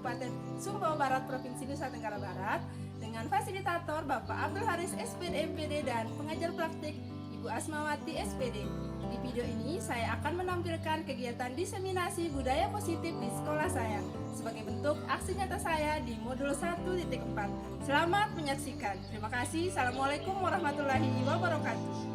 Kabupaten Sumbawa Barat, Provinsi Nusa Tenggara Barat, dengan fasilitator Bapak Abdul Haris SPD MPD dan pengajar praktik Ibu Asmawati SPD. Di video ini saya akan menampilkan kegiatan diseminasi budaya positif di sekolah saya sebagai bentuk aksi nyata saya di modul 1.4. Selamat menyaksikan. Terima kasih. Assalamualaikum warahmatullahi wabarakatuh.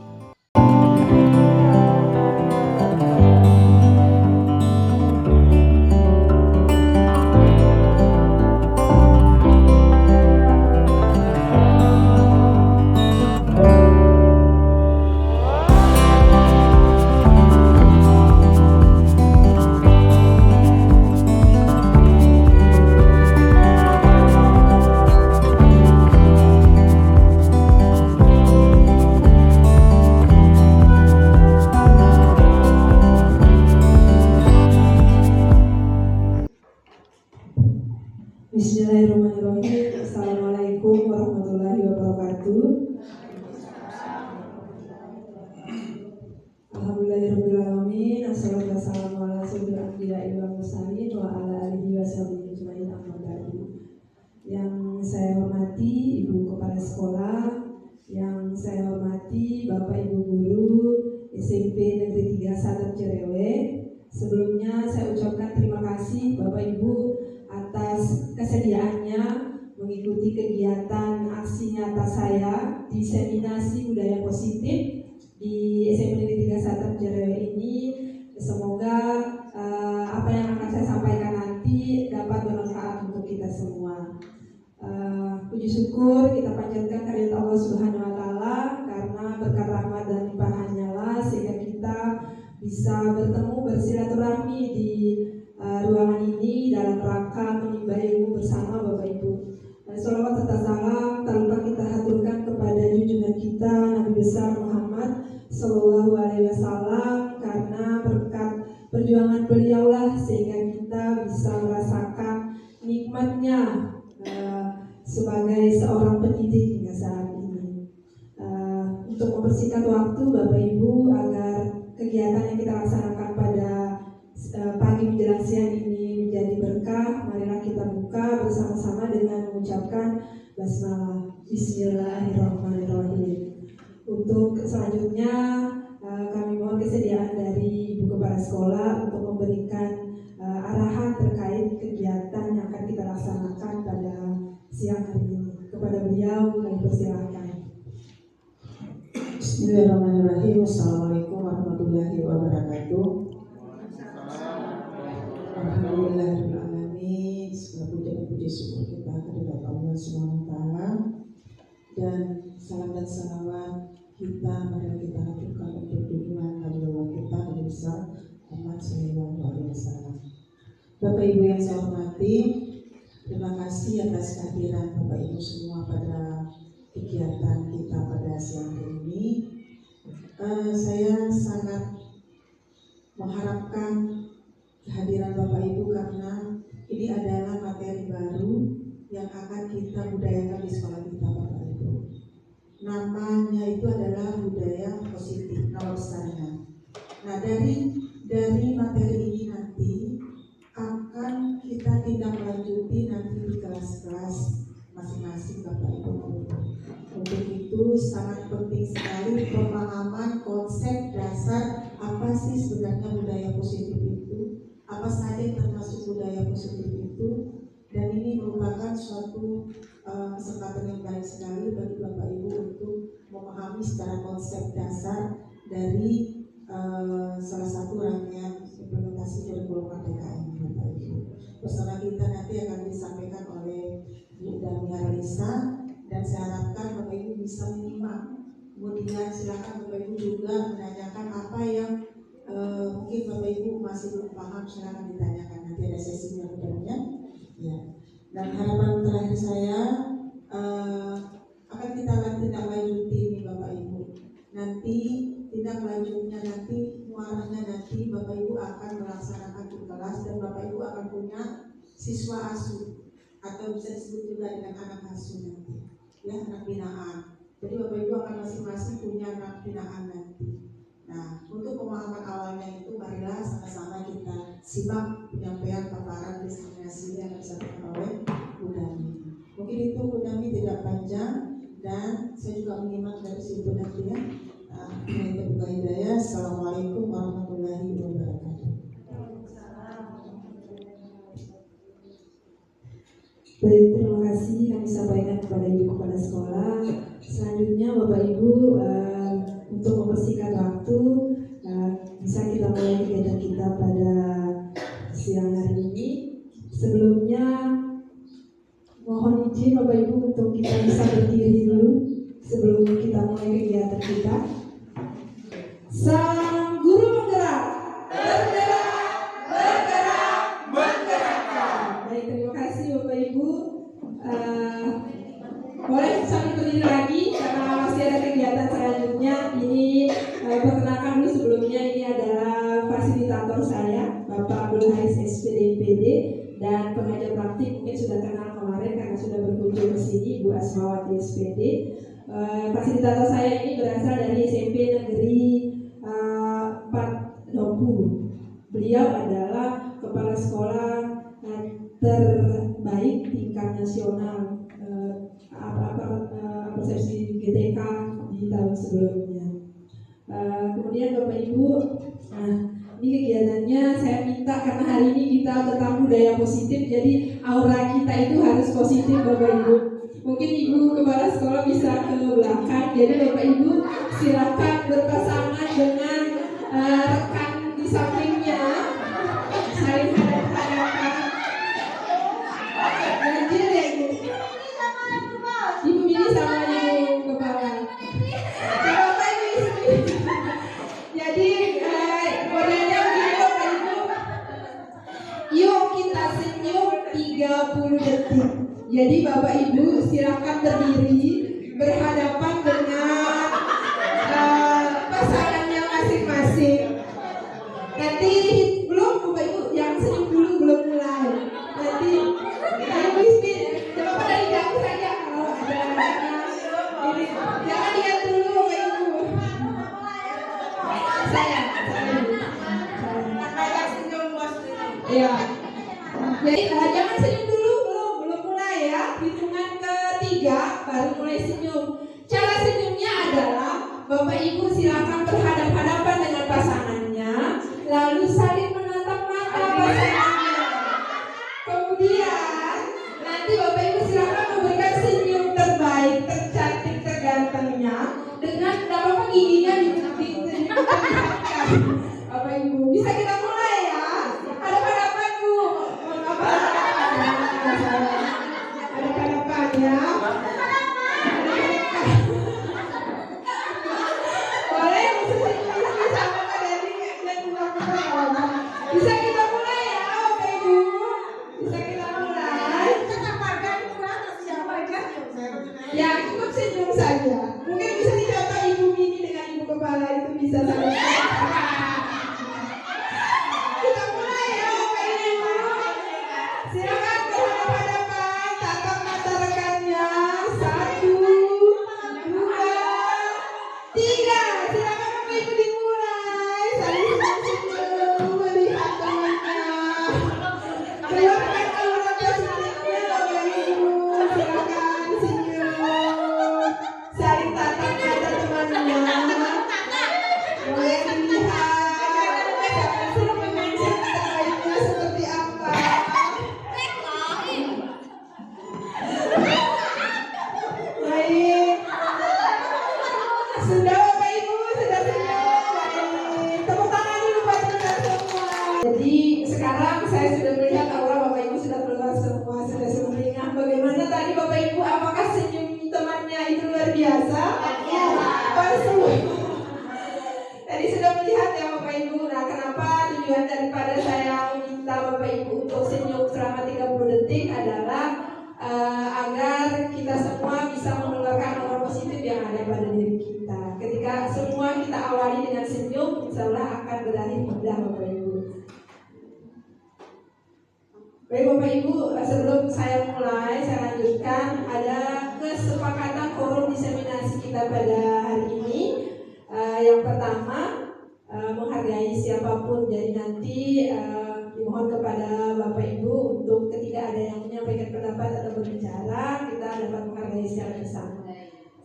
Bismillahirrahmanirrahim. Assalamualaikum warahmatullahi wabarakatuh. Alhamdulillahirrahmanirrahim. Assalatu wassalamu ala sayyidil anbiya'i wal mursalin wa ala alihi wa sahbihi ajmain, amma ba'du. Yang saya hormati Ibu Kepala Sekolah, yang saya hormati Bapak Ibu Guru SMP Negeri 3 Sadap Cerewe. Sebelumnya saya ucapkan terima kasih Bapak Ibu atas kesediaannya mengikuti kegiatan aksi nyata saya diseminasi budaya positif di SMP Negeri 3 Sadap Cerewe ini. Semoga apa yang akan saya sampaikan nanti dapat bermanfaat untuk kita semua. Puji syukur kita panjatkan kehadirat Allah Subhanahu wa taala karena berkat rahmat dan limpahannya lah sehingga kita bisa bertemu bersilaturahmi di ruangan ini dalam rangka menimba ilmu bersama Bapak Ibu. Salawat serta salam tak lupa kita haturkan kepada junjungan kita Nabi besar Muhammad Sallallahu Alaihi Wasallam, karena berkat perjuangan beliaulah sehingga kita bisa merasakan nikmatnya sebagai seorang pendidik hingga saat ini. Untuk mempersingkat waktu Bapak Ibu, agar kegiatan yang kita laksanakan pada pagi menjelang siang ini menjadi berkah, marilah kita buka bersama-sama dengan mengucapkan basmalah. Bismillahirrahmanirrahim. Untuk selanjutnya kami mohon kesediaan dari Ibu Kepala Sekolah untuk memberikan arahan terkait kegiatan yang akan kita laksanakan pada siang hari ini. Kepada beliau kami persilakan. Bismillahirrahmanirrahim. Assalamualaikum warahmatullahi wabarakatuh. Alhamdulillahirrahmanirrahim. Segala puja dan puji syukur kita kehadirat Allah SWT, dan salam dan salawat kita marilah kita haturkan untuk junjungan Nabi kita Nabi besar Muhammad Sallallahu Alaihi Wasallam. Bapak Ibu yang saya hormati, terima kasih atas kehadiran Bapak Ibu semua pada kegiatan kita pada siang hari ini. Saya sangat mengharapkan kehadiran Bapak Ibu karena ini adalah materi baru yang akan kita budayakan di sekolah kita Bapak Ibu. Namanya itu adalah budaya positif, nama besarnya. Nah dari materi ini nanti akan kita tindak lanjuti nanti di kelas-kelas masing-masing Bapak Ibu. Untuk itu sangat penting sekali pemahaman konsep dasar apa sih sebenarnya budaya positif itu, apa saja yang termasuk budaya positif itu, dan ini merupakan suatu kesempatan yang baik sekali bagi Bapak Ibu untuk memahami secara konsep dasar dari salah satu rangkaian implementasi kurikulum Merdeka ini Bapak Ibu. Bersama kita nanti akan disampaikan oleh Bu Damiar Lisa, dan saya harapkan Bapak Ibu bisa menyimak. Kemudian silakan Bapak Ibu juga menanyakan apa yang mungkin Bapak Ibu masih belum paham, silakan ditanyakan. Nanti ada sesinya mudah-mudahan. Ya. Dan harapan terakhir saya akan kita tindak lanjuti nih Bapak Ibu. Nanti tindak lanjutnya nanti muaranya nanti Bapak Ibu akan melaksanakan di kelas, dan Bapak Ibu akan punya siswa asuh atau bisa disebut juga dengan anak asuh nanti, ya, anak binaan. Jadi Bapak Ibu akan masing-masing punya anak binaan nanti. Nah, untuk pemahaman awalnya itu marilah sama-sama kita simak penyampaian paparan diskriminasi yang disampaikan oleh Bu Dami. Mungkin itu Bu Dami tidak panjang, dan saya juga menyimak dari situ nanti ya. Terbuka hidayah. Assalamualaikum warahmatullahi wabarakatuh. Baik, terima kasih kami sampaikan kepada Ibu Kepala Sekolah. Selanjutnya Bapak Ibu, untuk mempersingkat waktu, bisa kita mulai kegiatan kita pada siang hari ini. Sebelumnya mohon izin Bapak Ibu untuk kita bisa berdiri dulu sebelum kita mulai kegiatan kita. Sang guru menggerak, menggerakkan. Baik, terima kasih Bapak Ibu. Boleh sambil berdiri lagi karena masih ada kegiatan selanjutnya. Ini perkenalkan dulu sebelumnya, ini adalah fasilitator saya, Bapak Abdul Haris SPD MPD, dan pengajar praktik mungkin sudah kenal kemarin karena sudah berkunjung ke sini, Bu Asmawati SPD. Fasilitator saya ini berasal dari SMP Negeri 4 Dopu. Beliau adalah kepala sekolah terbaik tingkat nasional persepsi GTK di tahun sebelumnya. Kemudian Bapak Ibu, ini kegiatannya saya minta karena hari ini kita tentang budaya positif, jadi aura kita itu harus positif Bapak Ibu. Mungkin Ibu Kepala Sekolah bisa ke belakang, jadi Bapak Ibu silakan berpasangan dengan rekan di sampingnya, saling hadap-hadapan. Ganjil ya Ibu? Ibu ini sama Ibu Kepala. Bapak Ibu. Jadi modelnya begini Bapak Ibu. Yuk kita senyum 30 detik. Jadi Bapak Ibu silakan berdiri berhadapan dengan pasangannya masing-masing. Nanti belum Bapak Ibu yang senyum dulu, belum mulai. Nanti Ibu Ismin coba dari jauh saja kalau ada ini. Jangan lihat dulu Bapak Ibu. Saya. Iya. Jadi jangan senyum dulu, belum mulai ya. Hitungan ketiga baru mulai senyum. Cara senyumnya adalah Bapak Ibu silakan berhadap-hadapan dengan pasangannya, lalu saling menatap mata pasangannya. Kemudian nanti Bapak Ibu silakan memberikan senyum terbaik, tercantik, tergantengnya dengan apa giginya diperlihatkan. Bapak Ibu bisa kita mulai ya. Hadap-hadapan Bu. Hadap-hadapan ya. Boleh bisa kita mulai ya Bapak Ibu. Bisa kita mulai. Ya cukup senyum saja. Mungkin bisa dicontoh Ibu Mini dengan Ibu Kepala itu bisa saling. Kita mulai ya Bapak Ibu. Silakan berhadapan-hadapan, tatap mata rekannya. 1, 2, 3. Silakan Bapak Ibu dimulai. Saling senyum-senyum melihat temannya. Keluarkan aura positifnya Bapak Ibu. Silakan senyum. Saling tatap mata temannya. Boleh dilihat senyum terbaiknya seperti apa. Baik. Sudah Bapak Ibu, sudah senyum. Baik. Tepuk tangan dulu buat kita semua. Jadi sekarang saya sudah melihat aura Bapak Ibu sudah keluar semua, sudah sumringah. Bagaimana tadi Bapak Ibu? Apakah senyum temannya itu luar biasa? Iya. Tadi sudah melihat ya Bapak Ibu. Nah, kenapa tujuan daripada saya meminta Bapak Ibu untuk senyum selama 30 detik adalah agar kita semua bisa mengeluarkan aura positif yang ada pada diri kita. Ketika semua kita awali dengan senyum, insya Allah akan berakhir indah Bapak Ibu. Baik Bapak Ibu, sebelum saya mulai, saya lanjutkan. Ada kesepakatan forum diseminasi kita pada hari ini. Yang pertama, menghargai siapapun. Jadi nanti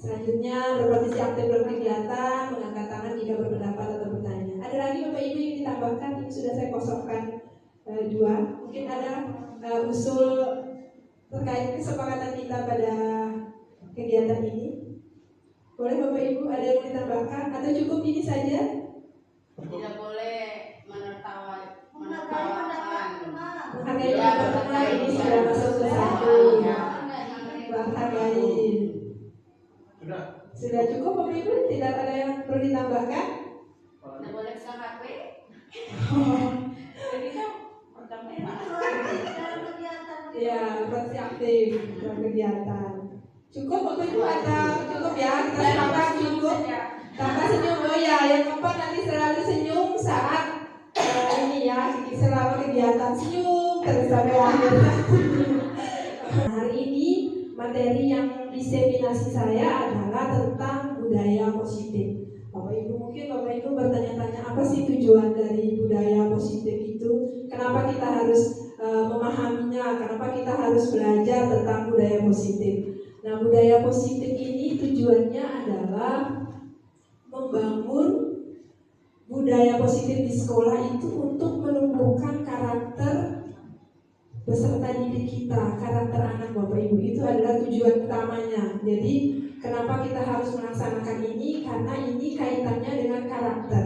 Selanjutnya berpartisipasi aktif dalam kegiatan, mengangkat tangan jika berpendapat atau bertanya. Ada lagi Bapak Ibu yang ditambahkan? Ini sudah saya kosongkan 2. Mungkin ada usul terkait kesepakatan kita pada kegiatan ini. Boleh Bapak Ibu ada yang mau ditambahkan atau cukup ini saja? Tidak boleh menertawakan. Menghargai pendapat ini sudah masuk ke 1. Menghargai. Sudah cukup Bapak Ibu? Tidak ada yang perlu ditambahkan? Tidak boleh pesan HP. Jadi kan pertama Ya, berarti aktif dalam kegiatan. Cukup Bapak Ibu atau cukup ya? Kita tambah cukup. Tambah senyum. Oh ya, yang keempat nanti selalu senyum saat ini ya, selama kegiatan senyum terus sampai akhir. Hari ini materi yang diseminasi saya adalah tentang budaya positif. Bapak Ibu mungkin Bapak Ibu bertanya-tanya apa sih tujuan dari budaya positif itu? Kenapa kita harus memahaminya? Kenapa kita harus belajar tentang budaya positif? Nah, budaya positif ini tujuannya adalah membangun budaya positif di sekolah itu untuk menumbuhkan karakter peserta didik kita, karakter anak Bapak Ibu. Itu adalah tujuan utamanya. Jadi kenapa kita harus melaksanakan ini? Karena ini kaitannya dengan karakter.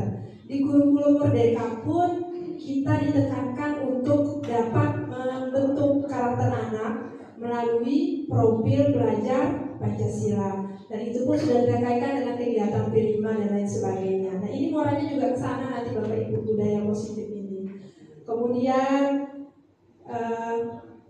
Di kurikulum Merdeka pun kita ditekankan untuk dapat membentuk karakter anak melalui profil belajar Pancasila. Dan itu pun sudah dikaitkan dengan kegiatan P5 dan lain sebagainya. Nah, ini muaranya juga ke sana nanti Bapak Ibu, budaya positif ini. Kemudian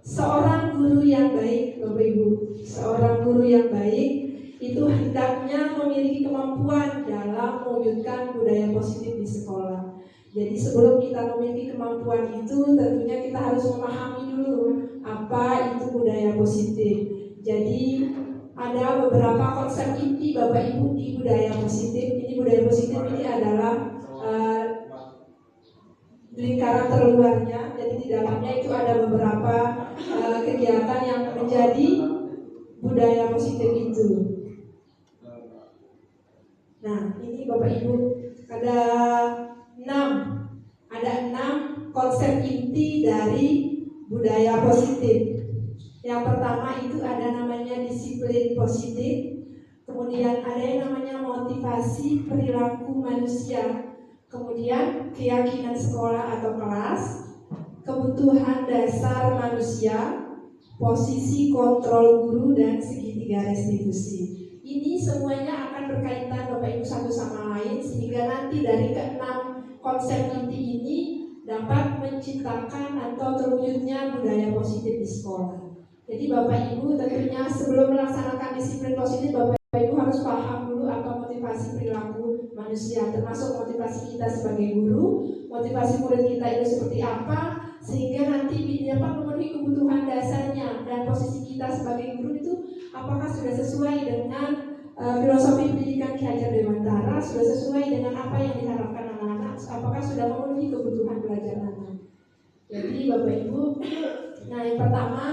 seorang guru yang baik, Bapak Ibu, seorang guru yang baik itu hendaknya memiliki kemampuan dalam mewujudkan budaya positif di sekolah. Jadi sebelum kita memiliki kemampuan itu, tentunya kita harus memahami dulu apa itu budaya positif. Jadi ada beberapa konsep inti Bapak Ibu di budaya positif. Ini budaya positif ini adalah lingkaran terluarnya. Jadi di dalamnya itu ada beberapa kegiatan yang menjadi budaya positif itu. Nah, ini Bapak Ibu ada 6 konsep inti dari budaya positif. Yang pertama itu ada namanya disiplin positif. Kemudian ada yang namanya motivasi perilaku manusia. Kemudian keyakinan sekolah atau kelas, kebutuhan dasar manusia, posisi kontrol guru, dan segitiga restitusi. Ini semuanya akan berkaitan Bapak Ibu satu sama lain, sehingga nanti dari ke-6 konsep inti ini dapat menciptakan atau terwujudnya budaya positif di sekolah. Jadi Bapak Ibu tentunya sebelum melaksanakan disiplin positif, Bapak Ibu harus paham dulu apa motivasi perilaku manusia, termasuk motivasi kita sebagai guru, motivasi murid kita itu seperti apa, sehingga nanti dapat memenuhi kebutuhan dasarnya. Dan posisi kita sebagai guru itu apakah sudah sesuai dengan filosofi pendidikan Ki Hajar Dewantara, sudah sesuai dengan apa yang diharapkan anak-anak, apakah sudah memenuhi kebutuhan belajar anak. Jadi Bapak Ibu, nah yang pertama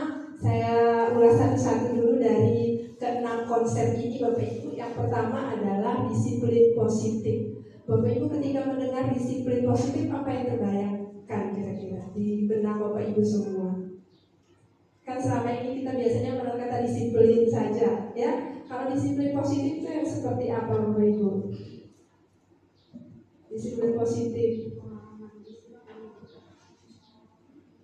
saya ulas satu-satu dulu dari ke-6 konsep ini Bapak Ibu. Yang pertama adalah disiplin positif. Bapak Ibu ketika mendengar disiplin positif, apa yang terbayangkan kira-kira di benak Bapak Ibu semua? Kan selama ini kita biasanya mendengar kata disiplin saja, ya. Kalau disiplin positif itu yang seperti apa Bapak Ibu? Disiplin positif.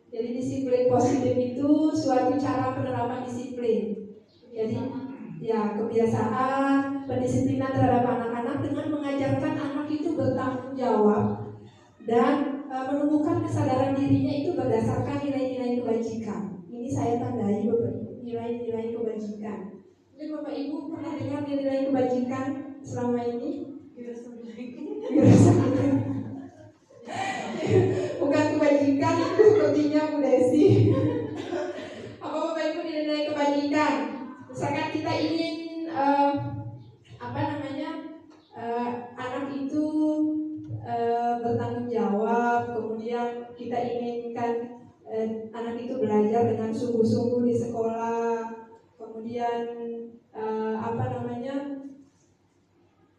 Jadi disiplin positif itu suatu cara penerapan disiplin. Jadi ya kebiasaan pendisiplinan terhadap anak-anak dengan mengajarkan anak itu bertanggung jawab dan menumbuhkan kesadaran dirinya itu berdasarkan nilai-nilai kebajikan. Ini saya tandai Bapak Ibu, nilai-nilai kebajikan. Mungkin Bapak Ibu pernah dengar nilai kebajikan selama ini? Bukan kebajikan itu sepertinya Bu Desi. Apa Bapak Ibu nilai kebajikan? Misalkan kita ingin anak itu bertanggung jawab, kemudian kita inginkan anak itu belajar dengan sungguh-sungguh di sekolah, kemudian kemudian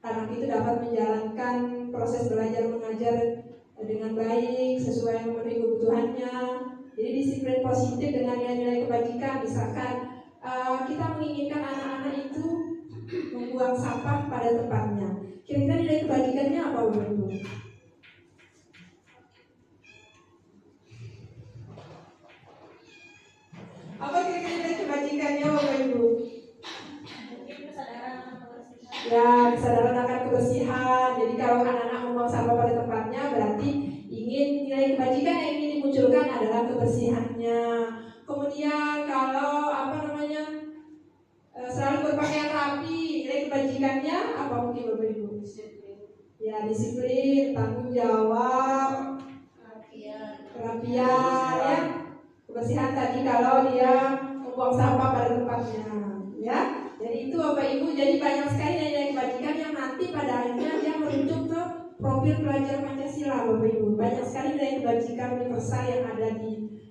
anak itu dapat menjalankan proses belajar mengajar dengan baik sesuai memenuhi kebutuhannya. Jadi disiplin positif dengan nilai-nilai kebajikan, misalkan kita menginginkan anak-anak itu membuang sampah pada tempatnya. Kira-kira nilai kebajikannya apa, Bapak Ibu? Apa kira-kira nilai kebajikannya, Bapak Ibu? Mungkin kesadaran akan kebersihan. Ya, kesadaran akan kebersihan. Jadi kalau anak-anak membuang sampah pada tempatnya, berarti nilai kebajikan yang ingin dimunculkan adalah kebersihannya. Kemudian kalau selalu berpakaian rapi, nilai kebajikannya apa mungkin, Bapak Ibu? Ya, disiplin, tanggung jawab, kerapian, ya. Kebersihan tadi kalau dia membuang sampah pada tempatnya, ya. Jadi itu Bapak Ibu, jadi banyak sekali nilai kebajikan yang nanti pada akhirnya dia merujuk ke profil pelajar Pancasila, Bapak Ibu. Banyak sekali nilai kebajikan universal yang ada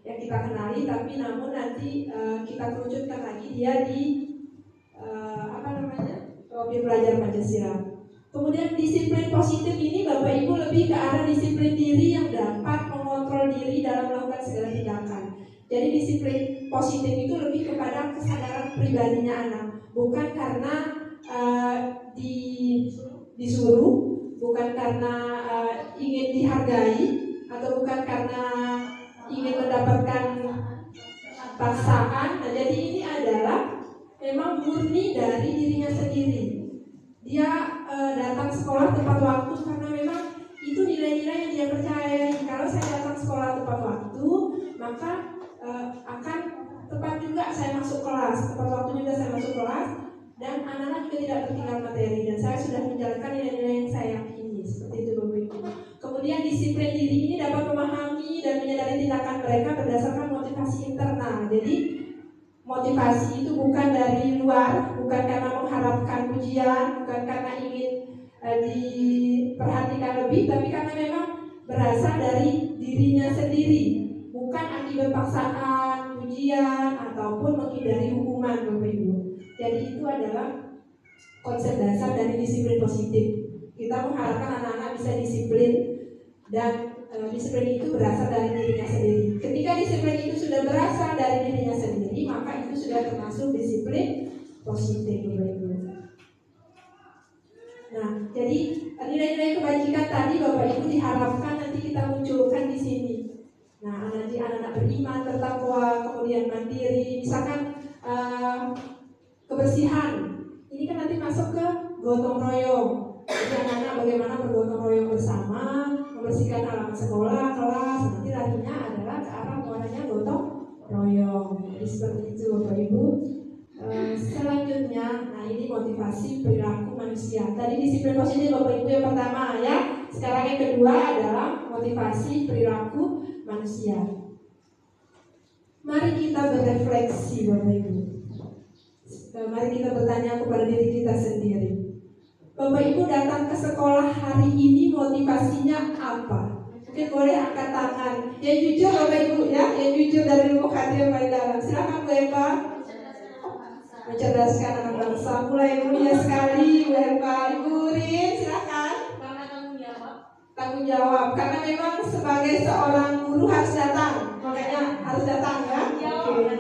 yang kita kenali, tapi namun nanti kita kerucutkan lagi dia di profil pelajar Pancasila. Kemudian disiplin positif ini Bapak Ibu lebih ke arah disiplin diri yang dapat mengontrol diri dalam melakukan segala tindakan. Jadi disiplin positif itu lebih kepada kesadaran pribadinya anak, bukan karena disuruh, bukan karena ingin dihargai, atau bukan karena ingin mendapatkan paksaan. Nah, jadi ini adalah memang murni dari dirinya sendiri. Dia datang sekolah tepat waktu karena memang itu nilai-nilai yang dia percayai. Kalau saya datang sekolah tepat waktu, maka akan tepat juga saya masuk kelas, tepat waktu juga saya masuk kelas, dan anak-anak juga tidak tertinggal materi, dan saya sudah menjalankan nilai-nilai yang saya yakini. Seperti itu, Bapak Ibu. Kemudian disiplin diri ini dapat memahami dan menyadari tindakan mereka berdasarkan motivasi internal. Jadi motivasi itu bukan dari luar, bukan karena mengharapkan pujian, bukan karena ingin diperhatikan lebih, tapi karena memang berasal dari dirinya sendiri, bukan akibat paksaan, pujian, ataupun menghindari hukuman, Bapak Ibu. Jadi itu adalah konsep dasar dari disiplin positif. Kita mengharapkan anak-anak bisa disiplin, dan disiplin itu berasal dari dirinya sendiri. Ketika disiplin itu sudah berasal dari dirinya sendiri, maka itu sudah termasuk disiplin positif, Bapak Ibu. Nah, jadi nilai-nilai kebajikan tadi Bapak Ibu diharapkan nanti kita munculkan di sini. Nah, nanti anak-anak beriman, bertakwa, kemudian mandiri, misalkan kebersihan. Ini kan nanti masuk ke gotong royong. Jadi anak-anak bagaimana bergotong royong bersama, membersihkan halaman sekolah, kelas. Nanti larinya adalah ke arah muaranya gotong royong. Jadi seperti itu, Bapak Ibu. Selanjutnya, nah ini motivasi perilaku manusia. Tadi disiplin positif Bapak Ibu yang pertama, ya. Sekarang yang kedua adalah motivasi perilaku manusia. Mari kita berefleksi, Bapak Ibu. Mari kita bertanya kepada diri kita sendiri. Bapak Ibu datang ke sekolah hari ini motivasinya apa? Mungkin boleh angkat tangan. Yang jujur Bapak Ibu, ya, yang jujur dari lubuk hati yang paling dalam. Silakan Bu Eva. Mencerdaskan anak bangsa. Mulai mulia sekali Bu Eva. Ibu Rin, silakan. Karena tanggung jawab. Tanggung jawab. Karena memang sebagai seorang guru harus datang. Makanya harus datang, ya. Oke.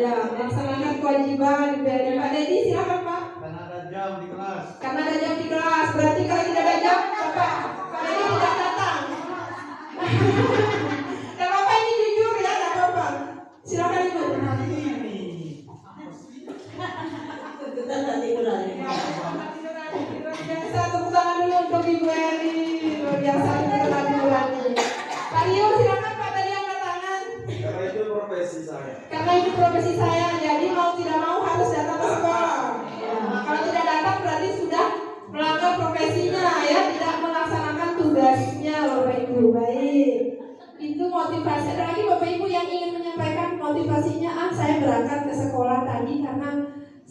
Ya, melaksanakan kewajiban dari Pak Dedi. Silakan Pak. Karena ada jam di kelas. Karena ada jam di kelas, berarti kalau tidak ada jam, Bapak ini tidak datang. Dan Bapak ini jujur, ya, tidak apa-apa. Silakan Ibu. Biasa, tepuk tangan dulu untuk Ibu Eri. Luar biasa, Pak Rio, silakan Pak, tadi angkat tangan. Karena itu profesi saya. Karena ini profesi saya, jadi mau tidak mau harus datang ke sekolah. Ya, kalau tidak datang berarti sudah melanggar profesinya, ya, tidak melaksanakan tugasnya, Bapak Ibu. Baik, itu motivasi. Ada lagi Bapak Ibu yang ingin menyampaikan motivasinya? Saya berangkat ke sekolah tadi karena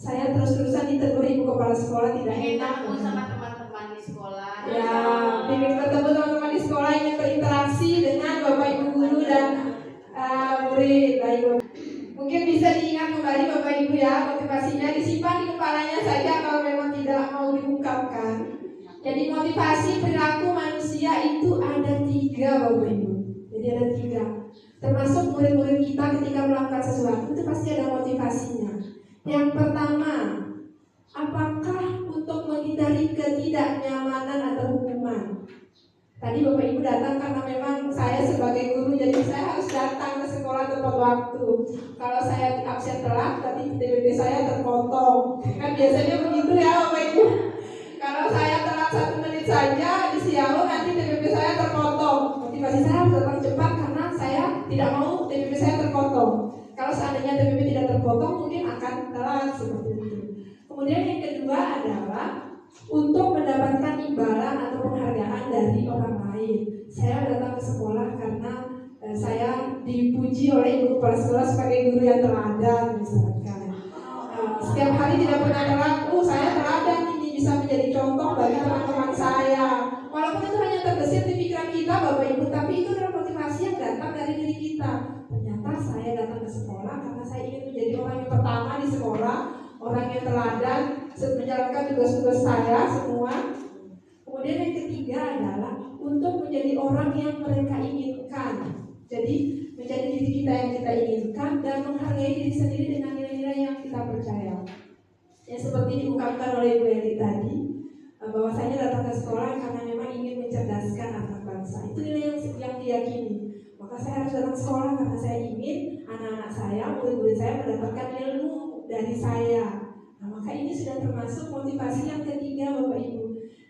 saya terus-terusan ditegur Ibu Kepala Sekolah tidak Ingin enak. ketemu sama teman-teman di sekolah. Ya, ingin bertemu teman-teman di sekolah, ingin berinteraksi dengan Bapak Ibu guru dan murid. Baik, mungkin bisa diingat kembali Bapak Ibu, ya, motivasinya disimpan di kepalanya saja kalau memang tidak mau diungkapkan. Jadi motivasi perilaku manusia itu ada 3 Bapak Ibu. Jadi ada 3. Termasuk murid-murid kita ketika melakukan sesuatu itu pasti ada motivasinya. Yang pertama, apakah untuk menghindari ketidaknyamanan atau hukuman? Tadi Bapak Ibu datang karena memang saya sebagai guru, jadi saya harus datang ke sekolah tepat waktu. Kalau saya absen telat, tadi TPP saya terpotong. Kan biasanya begitu ya Bapak Ibu. Kalau saya telat 1 menit saja di Siau, nanti TPP saya terpotong. Motivasi saya harus datang cepat karena saya tidak mau TPP saya terpotong. Kalau seandainya TPP tidak terpotong, mungkin akan telat seperti itu. Kemudian yang kedua adalah untuk mendapatkan imbalan atau penghargaan dari orang lain. Saya datang ke sekolah karena saya dipuji oleh ibu kepala sekolah sebagai guru yang teladan misalkan. Setiap hari tidak pernah telat. Saya teladan ini bisa menjadi contoh bagi teman-teman saya. Walaupun itu hanya terbesit di pikiran kita Bapak Ibu, tapi itu adalah motivasi yang datang dari diri kita. Ternyata saya datang ke sekolah karena saya ingin menjadi orang yang pertama di sekolah, orang yang teladan menjalankan tugas-tugas saya semua. Kemudian yang ketiga adalah untuk menjadi orang yang mereka inginkan. Jadi menjadi diri kita yang kita inginkan dan menghargai diri sendiri dengan nilai-nilai yang kita percaya. Ya seperti diungkapkan oleh Bu Eli tadi, bahwasanya datang ke sekolah karena memang ingin mencerdaskan anak bangsa. Itu nilai yang diyakini. Maka saya harus datang ke sekolah karena saya ingin anak-anak saya, murid-murid saya mendapatkan ilmu dari saya. Nah, maka ini sudah termasuk motivasi yang ketiga Bapak Ibu.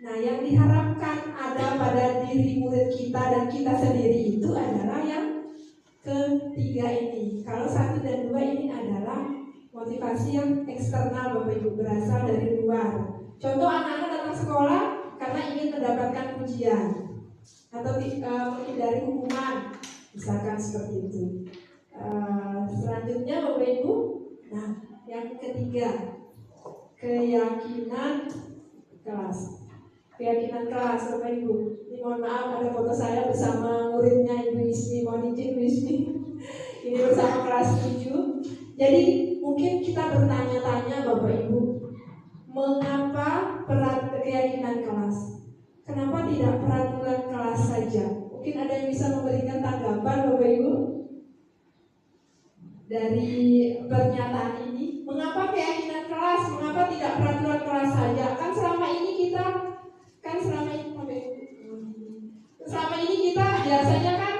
Nah, yang diharapkan ada pada diri murid kita dan kita sendiri itu adalah yang ketiga ini. Kalau 1 dan 2 ini adalah motivasi yang eksternal Bapak Ibu, berasal dari luar. Contoh anak-anak datang sekolah karena ingin mendapatkan pujian atau menghindari hukuman, misalkan seperti itu. Selanjutnya Bapak Ibu, nah yang ketiga, keyakinan kelas. Keyakinan kelas Bapak Ibu. Ini mohon maaf ada foto saya bersama muridnya Ibu Ismi. Mohon izin Bu Ismi. Ini bersama kelas 7. Jadi mungkin kita bertanya-tanya Bapak Ibu, mengapa keyakinan kelas? Kenapa tidak peraturan kelas saja? Mungkin ada yang bisa memberikan tanggapan Bapak Ibu dari pernyataan ini. Mengapa keyakinan kelas? Mengapa tidak peraturan kelas saja? Kan selama ini kita biasanya kan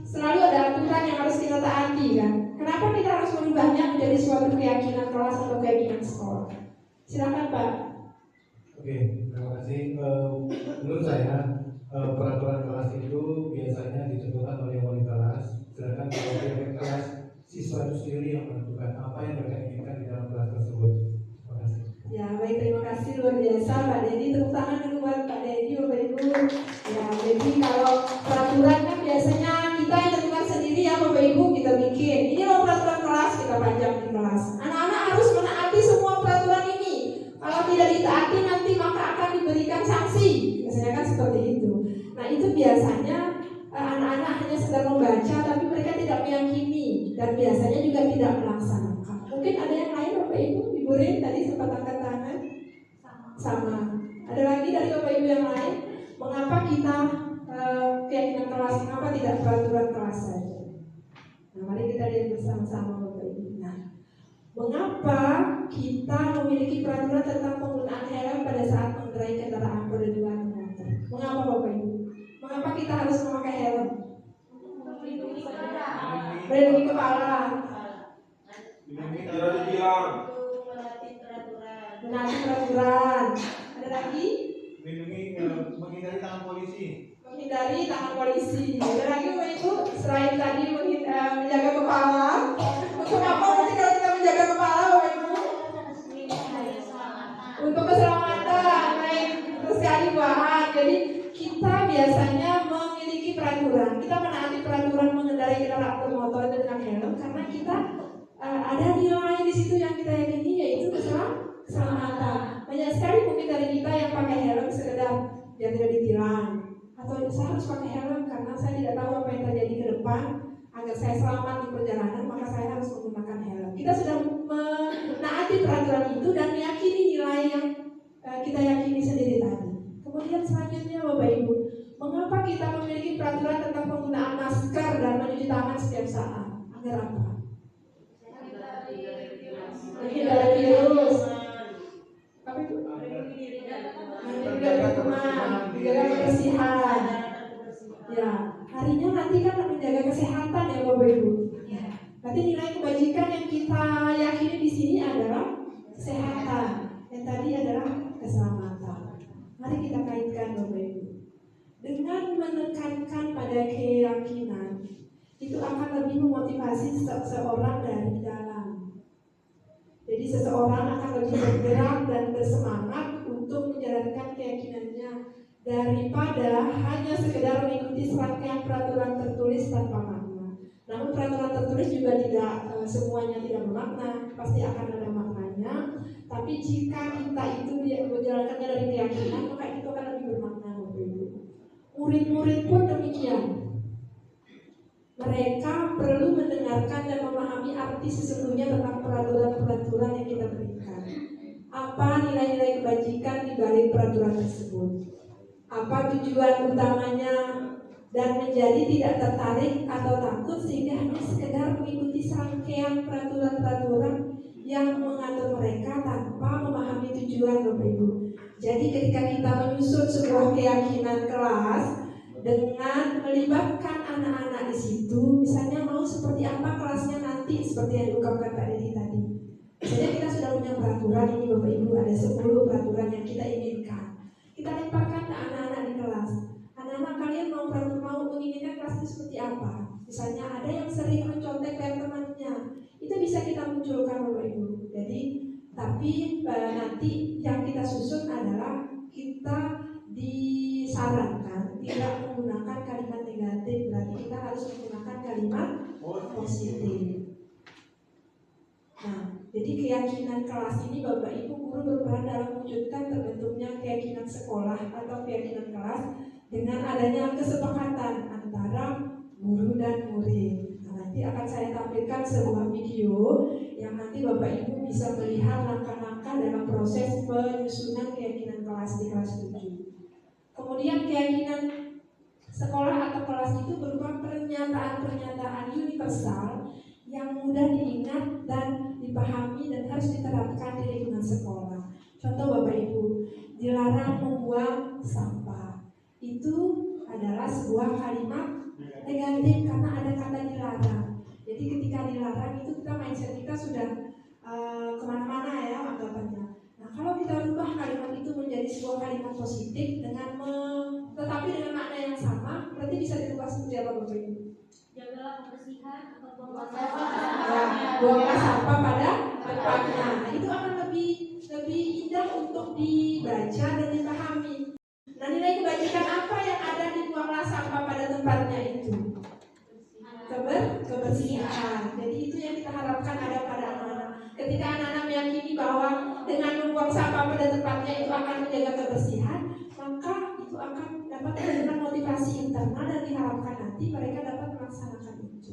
selalu ada aturan yang harus kita taati kan. Kenapa kita harus merubahnya menjadi suatu keyakinan kelas atau keyakinan sekolah? Silakan Pak. Oke, terima kasih. Menurut saya peraturan kelas itu biasanya ditentukan oleh wali kelas, sedangkan kalau keyakinan kelas siswa itu sendiri yang menentukan apa yang mereka inginkan di dalam kelas tersebut. Terima kasih. Ya baik, terima kasih luar biasa Pak Dedi. Tepuk tangan dulu buat Pak Dedi Bapak Ibu. Ya jadi kalau peraturan kan biasanya kita yang tentukan sendiri ya Bapak Ibu, kita bikin. Ini loh peraturan kelas, kita pajang di kelas. Anak-anak harus menaati semua peraturan ini. Kalau tidak ditaati nanti maka akan diberikan sanksi. Biasanya kan seperti itu. Nah itu biasanya anak-anak hanya sedang membaca tapi mereka tidak meyakini dan biasanya juga tidak melaksanakan. Mungkin ada yang lain Bapak Ibu? Ibu Rin tadi sempat angkat tangan. Sama. Ada lagi dari Bapak Ibu yang lain? Mengapa kita keyakinan kelas? Mengapa tidak peraturan kelas saja? Nah, mari kita lihat bersama-sama Bapak Ibu. Nah, mengapa kita memiliki peraturan tentang penggunaan helm pada saat mengendarai kendaraan roda 2 atau motor? Mengapa Bapak Ibu? Mengapa kita harus memakai helm? Melindungi kepala. Tidak dibilang. Menaati peraturan. Ada lagi? Menghindari tangan polisi. Menghindari tangan polisi. Ada lagi Bapak Ibu? Selain tadi menjaga kepala, untuk apa nanti kalau kita menjaga kepala Bapak Ibu? Untuk keselamatan. Baik, terus sekali bahan. Jadi kita biasanya memiliki peraturan. Kita menaati peraturan mengendarai kendaraan motor itu dengan helm karena kita ada nilai di situ yang kita yakini, yaitu keselamatan. Banyak sekali mungkin dari kita yang pakai helm sekedar biar tidak ditilang, atau saya harus pakai helm karena saya tidak tahu apa yang terjadi ke depan. Agar saya selamat di perjalanan maka saya harus menggunakan helm. Kita sudah menaati peraturan itu dan meyakini nilai yang kita yakini sendiri tadi. Kemudian selanjutnya Bapak Ibu, mengapa kita memiliki peraturan tentang penggunaan masker dan mencuci tangan setiap saat? Agar apa? Menghindari virus. Apa itu? Menjaga kuman, menjaga kebersihan. Ya, harinya nanti kan menjaga kesehatan ya Bapak Ibu. Berarti nilai kebajikan yang kita yakini di sini adalah kesehatan, yang tadi adalah keselamatan. Mari kita kaitkan Bapak Ibu. Dengan menekankan pada keyakinan, itu akan lebih memotivasi seseorang dari dalam. Jadi seseorang akan lebih bergerak dan bersemangat untuk menjalankan keyakinannya daripada hanya sekedar mengikuti serangkaian peraturan tertulis tanpa makna. Namun peraturan tertulis juga tidak semuanya tidak bermakna, pasti akan ada maknanya. Tapi jika kita itu menjalankannya dari keyakinan, maka itu akan lebih bermakna. Murid-murid pun demikian. Mereka perlu mendengarkan dan memahami arti sesungguhnya tentang peraturan-peraturan yang kita berikan. Apa nilai-nilai kebajikan di balik peraturan tersebut? Apa tujuan utamanya, dan menjadi tidak tertarik atau takut sehingga hanya sekedar mengikuti serangkaian peraturan-peraturan yang mengatur mereka tanpa memahami tujuan Bapak Ibu. Jadi ketika kita menyusun sebuah keyakinan kelas dengan melibatkan anak-anak di situ, misalnya mau seperti apa kelasnya nanti, seperti yang diungkapkan Pak Dedi tadi. Misalnya kita sudah punya peraturan ini Bapak Ibu, ada 10 peraturan yang kita inginkan. Kita lemparkan ke anak-anak di kelas. Anak-anak kalian mau menginginkan kelas itu seperti apa? Misalnya ada yang sering mencontek kayak temannya, itu bisa kita munculkan Bapak Ibu. Jadi tapi nanti yang kita susun adalah kita disarankan tidak menggunakan kalimat negatif, berarti kita harus menggunakan kalimat positif. Nah, jadi keyakinan kelas ini Bapak Ibu guru berperan dalam mewujudkan terbentuknya keyakinan sekolah atau keyakinan kelas dengan adanya kesepakatan antara guru dan murid. Nah, nanti akan saya tampilkan sebuah video yang nanti Bapak Ibu bisa melihat langkah-langkah dalam proses penyusunan keyakinan kelas di kelas 7. Kemudian keyakinan sekolah atau kelas itu berupa pernyataan-pernyataan universal yang mudah diingat dan dipahami dan harus diterapkan di lingkungan sekolah. Contoh Bapak Ibu, dilarang membuang sampah. Itu adalah sebuah kalimat negatif karena ada kata dilarang. Jadi ketika dilarang itu kita mindset kita sudah kemana-mana ya anggapannya. Nah kalau kita rubah kalimat itu menjadi sebuah kalimat positif tetapi dengan makna yang sama, berarti bisa dirubah seperti apa Bapak Ibu? Jagalah kebersihan atau buanglah Buanglah sampah pada tempatnya. Nah itu akan lebih indah untuk dibaca dan dipahami. Nah nilai kebajikan apa yang ada di buanglah sampah pada tempatnya itu? Kebersihan. Jadi itu yang kita harapkan ada pada anak-anak. Ketika anak-anak meyakini bahwa dengan membuang sampah pada tempatnya itu akan menjaga kebersihan, maka itu akan dapat memberikan motivasi internal dan diharapkan nanti mereka dapat melaksanakan itu.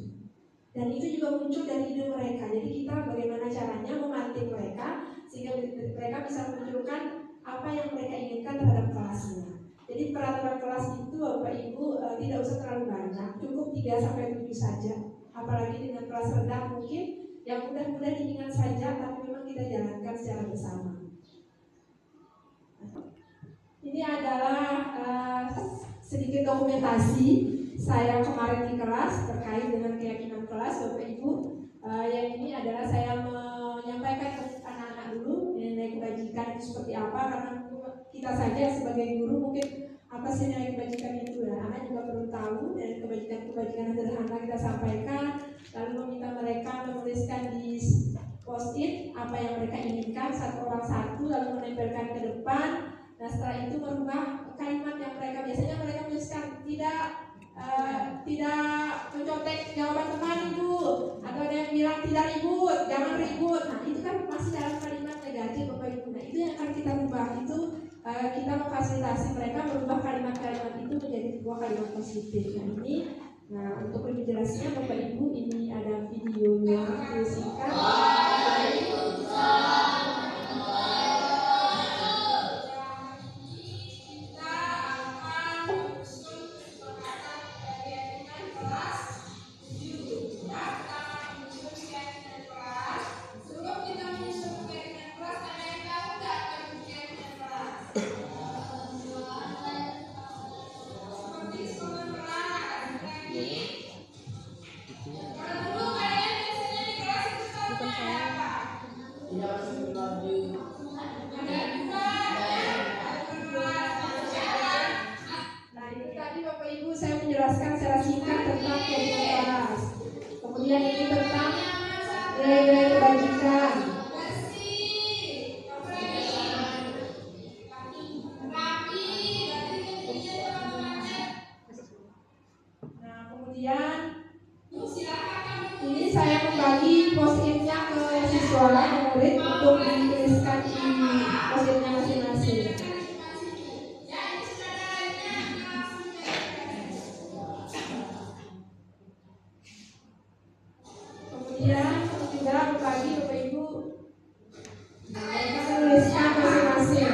Dan itu juga muncul dari ide mereka. Jadi kita bagaimana caranya memantik mereka sehingga mereka bisa menunjukkan apa yang mereka inginkan terhadap kelasnya. Jadi peraturan kelas itu Bapak Ibu tidak usah terlalu banyak, cukup 3-7 saja. Apalagi dengan kelas rendah mungkin yang mudah-mudah diingat saja, tapi memang kita jalankan secara bersama. Ini adalah sedikit dokumentasi saya kemarin di kelas terkait dengan keyakinan kelas Bapak Ibu. Yang ini adalah saya menyampaikan ke anak-anak dulu nilai kebajikan itu seperti apa, karena kita saja sebagai guru mungkin apa sih nilai kebajikan itu ya, anak juga perlu tahu. Dan kebajikan sederhana kita sampaikan, lalu meminta mereka menuliskan di post-it apa yang mereka inginkan satu orang satu, lalu menempelkan ke depan. Nah setelah itu merubah kalimat yang biasanya mereka menuliskan tidak mencontek jawaban teman Ibu, atau ada yang bilang tidak ribut, jangan ribut. Nah itu kan masih dalam kalimat negatif Bapak Ibu. Nah itu yang akan kita ubah, itu kita memfasilitasi mereka merubah kalimat-kalimat itu menjadi sebuah kalimat positif. Nah untuk lebih jelasnya Bapak Ibu, ini ada videonya, singkat. Nah, ini tadi Bapak Ibu saya menjelaskan secara singkat tentang kehidupan kelas. Kemudian ini tentang nilai-nilai kebajikan. Nah, kemudian ini saya membagi post-it-nya ke siswa dan murid untuk dituliskan di post-it-nya masing-masing. Kemudian juga membagi Bapak Ibu mereka menuliskan masing-masing.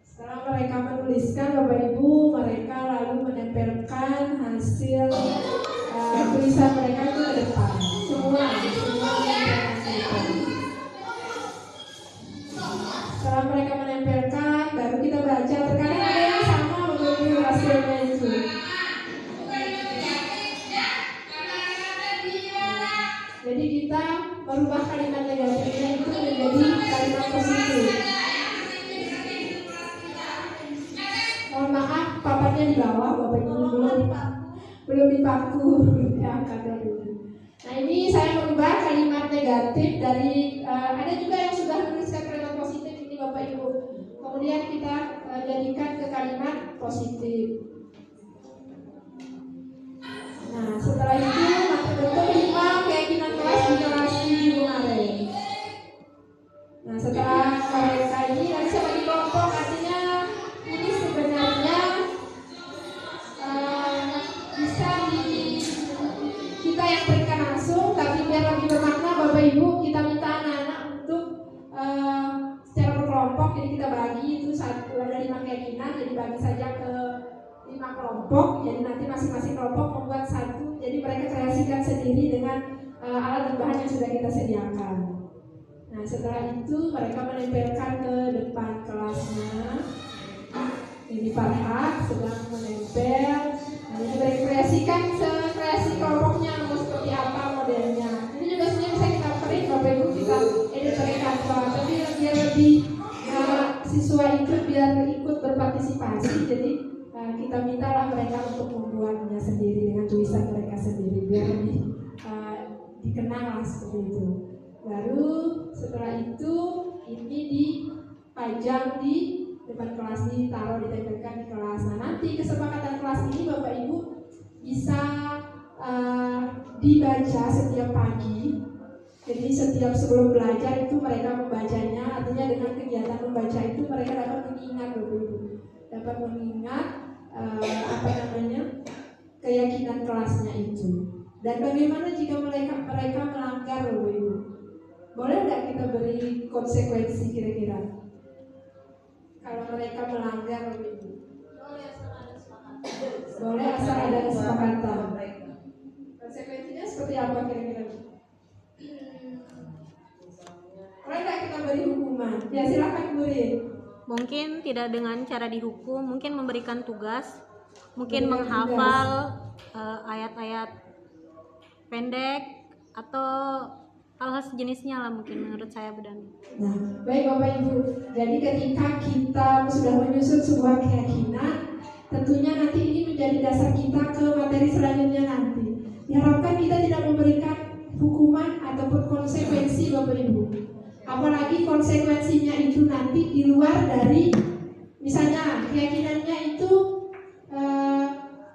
Setelah mereka menuliskan Bapak Ibu, mereka lalu menempelkan hasil tulisan mereka itu ke depan. Semua menempelkan. Setelah mereka menempelkan, baru kita baca. Terkadang ada yang sama Bapak Ibu hasilnya itu. Jadi kita merubah kalimat negatifnya itu menjadi kalimat positif. Mohon maaf, papannya di bawah, Bapak Ibu belum dipaku, diangkat dulu. Nah, ini saya merubah kalimat negatif dari ada juga yang sudah menuliskan kalimat positif ini Bapak Ibu. Kemudian kita jadikan ke kalimat positif. Nah, setelah itu bentuk 5 keyakinan kelas di kelas kemarin. Nah, setelah mereka ini nanti saya bagi kelompok, artinya ini sebenarnya bisa kita yang berikan langsung, tapi biar lebih bermakna Bapak Ibu kita minta anak-anak untuk secara berkelompok. Jadi kita bagi itu ada 5 keyakinan, jadi bagi saja ke 5 kelompok. Jadi nanti masing-masing kelompok membuat satu. Jadi mereka kreasikan sendiri dengan alat dan bahan yang sudah kita sediakan. Nah, setelah itu mereka menempelkan ke depan kelasnya. Ini Farhat sedang menempel. Nah, ini kreasikan kreasi kelompoknya mau seperti apa modelnya. Ini juga sebenarnya bisa kita print Bapak Ibu, kita edit pakai Canva. Tapi biar lebih siswa itu biar ikut berpartisipasi. Jadi kita mintalah mereka untuk membuatnya sendiri dengan tulisan mereka sendiri biar lebih dikenal lah seperti itu. Baru setelah itu ini dipajang di depan kelas, ditaruh, ditempelkan di kelas. Nah, nanti kesepakatan kelas ini Bapak Ibu bisa dibaca setiap pagi. Jadi setiap sebelum belajar itu mereka membacanya. Artinya dengan kegiatan membaca itu mereka dapat mengingat Bapak Ibu, dapat mengingat keyakinan kelasnya itu. Dan bagaimana jika mereka melanggar Bapak Ibu? Boleh nggak kita beri konsekuensi kira-kira? Kalau mereka melanggar Bapak Ibu? Boleh asal ada kesepakatan. Konsekuensinya seperti apa kira-kira? Boleh nggak kita beri hukuman? Ya silakan Bu Rin. Mungkin tidak dengan cara dihukum, mungkin memberikan tugas, mungkin menghafal ayat-ayat pendek atau hal-hal sejenisnya lah mungkin menurut saya Bu Dani. Nah, baik Bapak Ibu. Jadi ketika kita sudah menyusun sebuah keyakinan, tentunya nanti ini menjadi dasar kita ke materi selanjutnya nanti. Diharapkan kita tidak memberikan hukuman ataupun konsekuensi Bapak Ibu. Apalagi konsekuensinya itu nanti di luar dari, misalnya keyakinannya itu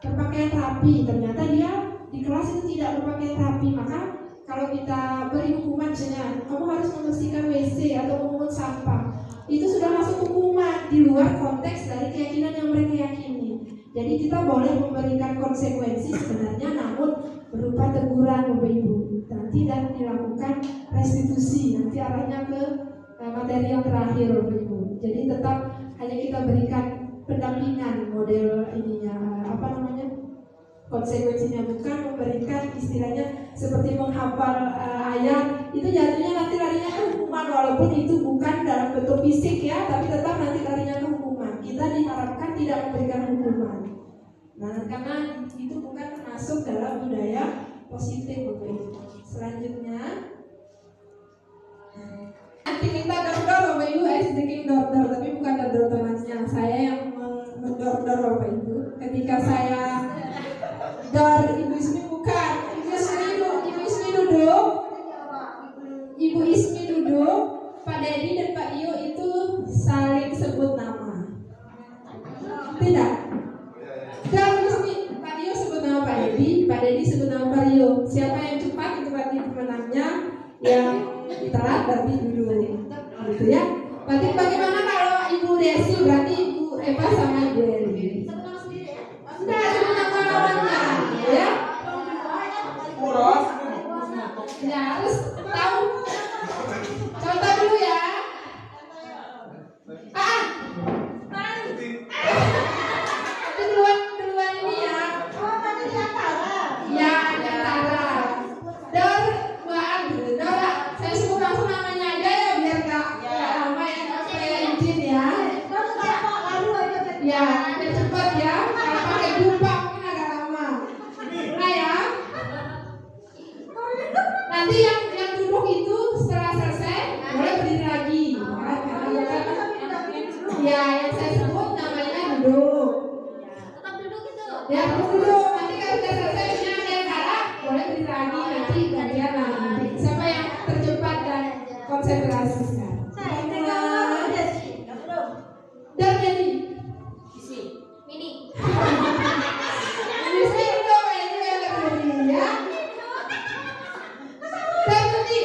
berpakaian rapi, ternyata dia di kelas itu tidak berpakaian rapi, maka kalau kita beri hukuman misalnya kamu harus membersihkan WC atau memungut sampah, itu sudah masuk hukuman di luar konteks dari keyakinan yang mereka yakini. Jadi kita boleh memberikan konsekuensi sebenarnya, namun berupa teguran Bapak Ibu nanti dan dilakukan restitusi, nanti arahnya ke materi yang terakhir Bapak Ibu. Jadi tetap hanya kita berikan pendampingan model ininya konsekuensinya, bukan memberikan istilahnya seperti menghafal ayat itu jatuhnya nanti larinya ke hukuman, walaupun itu bukan dalam bentuk fisik ya, tapi tetap nanti larinya ke hukuman. kita diharapkan tidak memberikan hukuman. Nah, karena itu bukan masuk dalam budaya positif Bapak Ibu. Selanjutnya nanti kita dor-dor Bapak Ibu, sedikit dor-dor, tapi bukan dor-dor temannya. Saya yang mendor-dor Bapak Ibu. Ketika saya dor Ibu Ismi, bukan Ibu Ismi duduk, Ibu Ismi duduk, Pak Dedi dan Pak Iyo itu saling sebut nama. Tidak. Dan Pak Iyo sebut nama Pak Dedi, Pak Dedi sebut nama Pak Iyo. Siapa yang cepat itu berarti pemenangnya, yang telat berarti dulu. Gitu ya. Berarti bagaimana kalau Ibu Desi berarti Ibu Eva sama Ibu Eli? Enggak, sebut nama lawannya, ya. Ya, harus tahu. Contoh dulu ya. Itu duluan ini ya. Ya, antara. Dor, Dora. Saya sebut langsung namanya aja ya biar nggak lama ya. Saya izin ya. Ya, biar cepat ya. Kalau pakai jumpa mungkin agak lama. Nah ya. Nanti yang duduk itu setelah selesai boleh berdiri lagi. Ya, yang saya sebut namanya duduk. Ya, duduk. Nanti kalau sudah selesai ada yang kalah, boleh berdiri lagi. Nanti gantian lagi. Siapa yang tercepat dan konsentrasi sekarang? Dan jadi Mini. Ini dulu yang berdiri ya. Dan jadi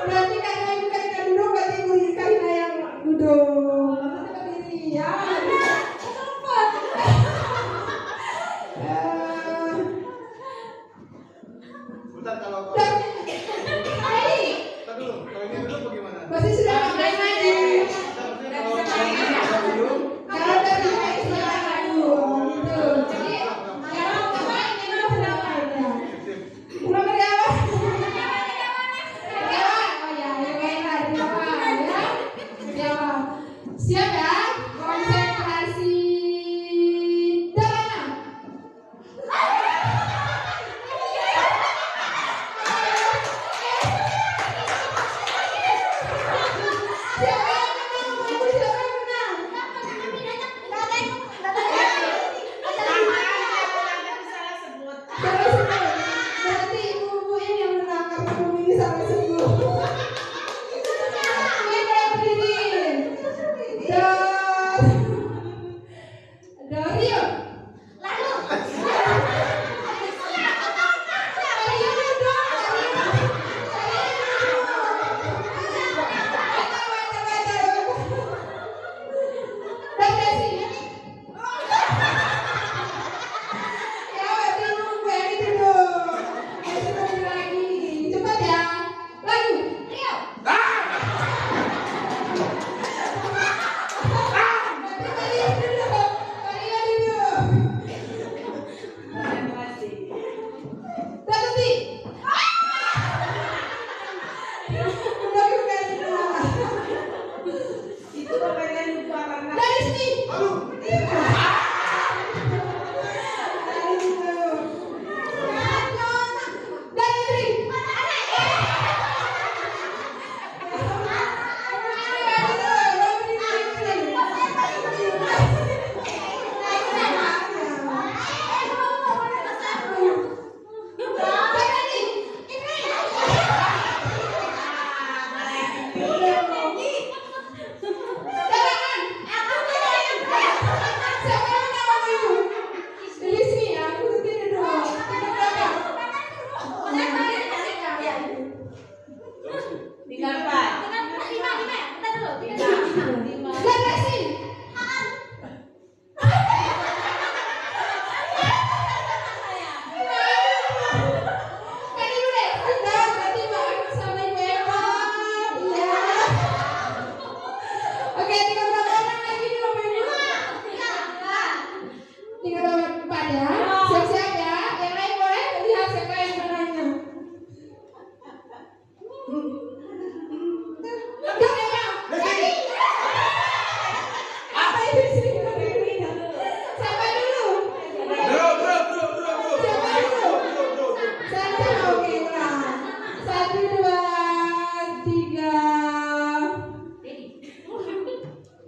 berarti karena ibu Karina duduk, berarti ibu Karina yang duduk. Berdiri ya. Bentar, kalau Dan Bentar dulu, kalau ini dulu bagaimana? berarti sudah main lagi. Kalau dulu Kalau dari main sudah lalu gitu. Jadi yang pertama ini dulu sudah main ya. Belum berjalan. Oh ya, yang main lagi ya. Ya. Siap ya? Konsentrasi. Darana. Siapa yang menang? Siapa yang menang? Salah sebut. Berarti ibu-ibu ini yang menang karena ibu ini salah sebut. Ini boleh berdiri. Dario. Dario duduk. Dan Desi. Ya, berarti nunggu ini duduk. Desi berdiri lagi. Cepat ya. Lagi. Rio.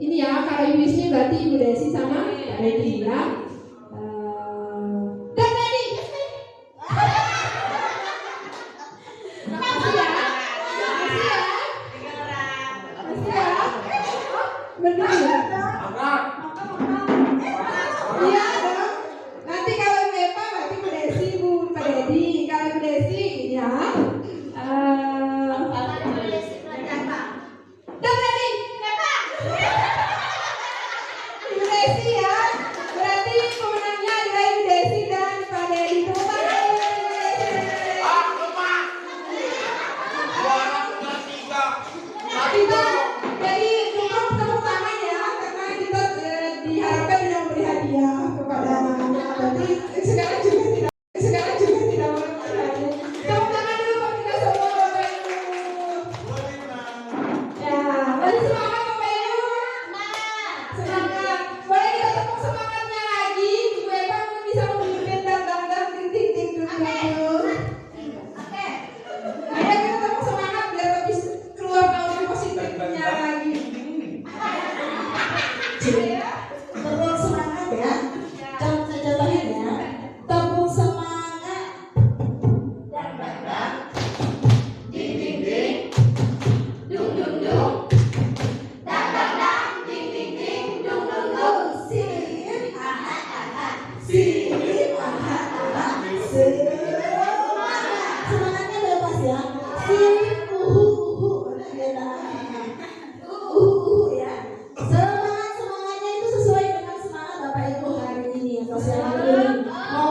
Ini ya, kalau Ibu Ismi berarti Ibu Desi sama Pak Dedi ya. Dan Dedi. Makasih ya. Benar ya? Iya dong. Nanti kalau Ibu Eva berarti Ibu Desi, Bu Pak Dedi. Kalau Ibu Desi ini ya. Dan Dedi. Ibu Desi ya. Berarti pemenangnya adalah Ibu Desi dan Pak Dedi. Tepuk tangan Ibu Desi. Kita jadi cukup tepuk tangan ya, karena kita diharapkan tidak memberi hadiah kepada anak-anak. Berarti sekarang juga tidak memberi hadiah. Tepuk tangan dulu buat kita semua Bapak Ibu. Ya, boleh semangat Bapak Ibu. Semangat. Boleh kita tepuk semangatnya lagi. Ibu Eva mungkin bisa memimpin dan ting dulu. Ayo kita tepuk semangat biar lebih keluar aura positifnya lagi. Tepuk semangat ya. Contohnya ya. Tepuk semangat. Semangatnya bebas ya. Ya. Semangatnya itu sesuai dengan semangat Bapak Ibu hari ini atau siang ini. Mau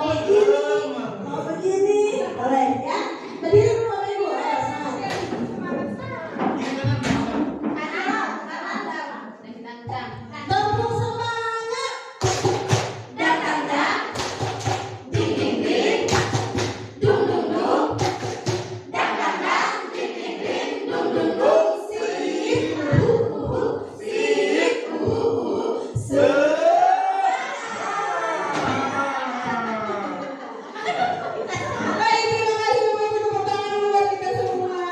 begini, boleh ya. Berdiri dulu Bapak Ibu, ayo semangat. Tepuk semangat. Baik, terima kasih Bapak Ibu, tepuk tangan dulu buat kita semua.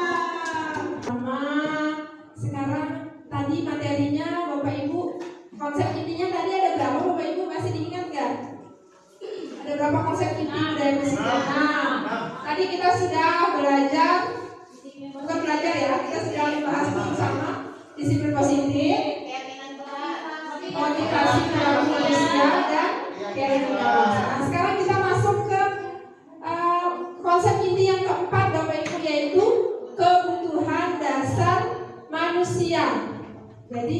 Sekarang tadi materinya Bapak Ibu, konsep intinya tadi ada berapa Bapak Ibu, masih diingat nggak? Ada berapa konsep inti budaya musikal? Tadi kita sudah belajar, bukan belajar ya, kita sudah membahas bersama disiplin positif, motivasi dalam manusia dan kehidupan. Nah, sekarang kita masuk ke konsep inti yang keempat Bapak Ibu, yaitu kebutuhan dasar manusia. Jadi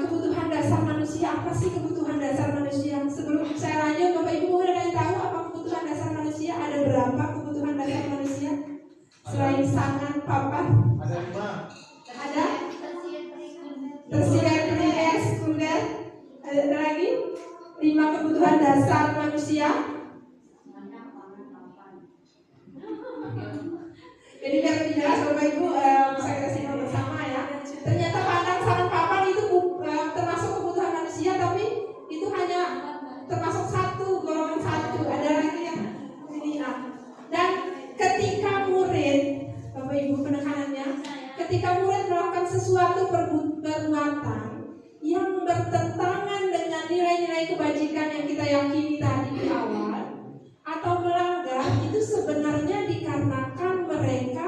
kebutuhan dasar manusia, apa sih kebutuhan dasar manusia? Sebelum saya lanjut, Bapak Ibu ada yang tahu apa kebutuhan dasar manusia? Ada berapa kebutuhan dasar manusia? Selain sangan, papan, Ada 5. ada tersier, primer, sekunder, ada lagi 5 kebutuhan dasar manusia. Jadi biar lebih jelas Bapak Ibu bisa kita simak bersama ya. Ternyata pandang, sangan, papan itu termasuk kebutuhan manusia, tapi itu hanya termasuk golongan satu. Ada lagi yang ini. Dan ketika murid, Bapak Ibu penekanannya, ketika murid melakukan sesuatu perbuatan yang bertentangan dengan nilai-nilai kebajikan yang kita yakini tadi di awal, atau melanggar, itu sebenarnya dikarenakan mereka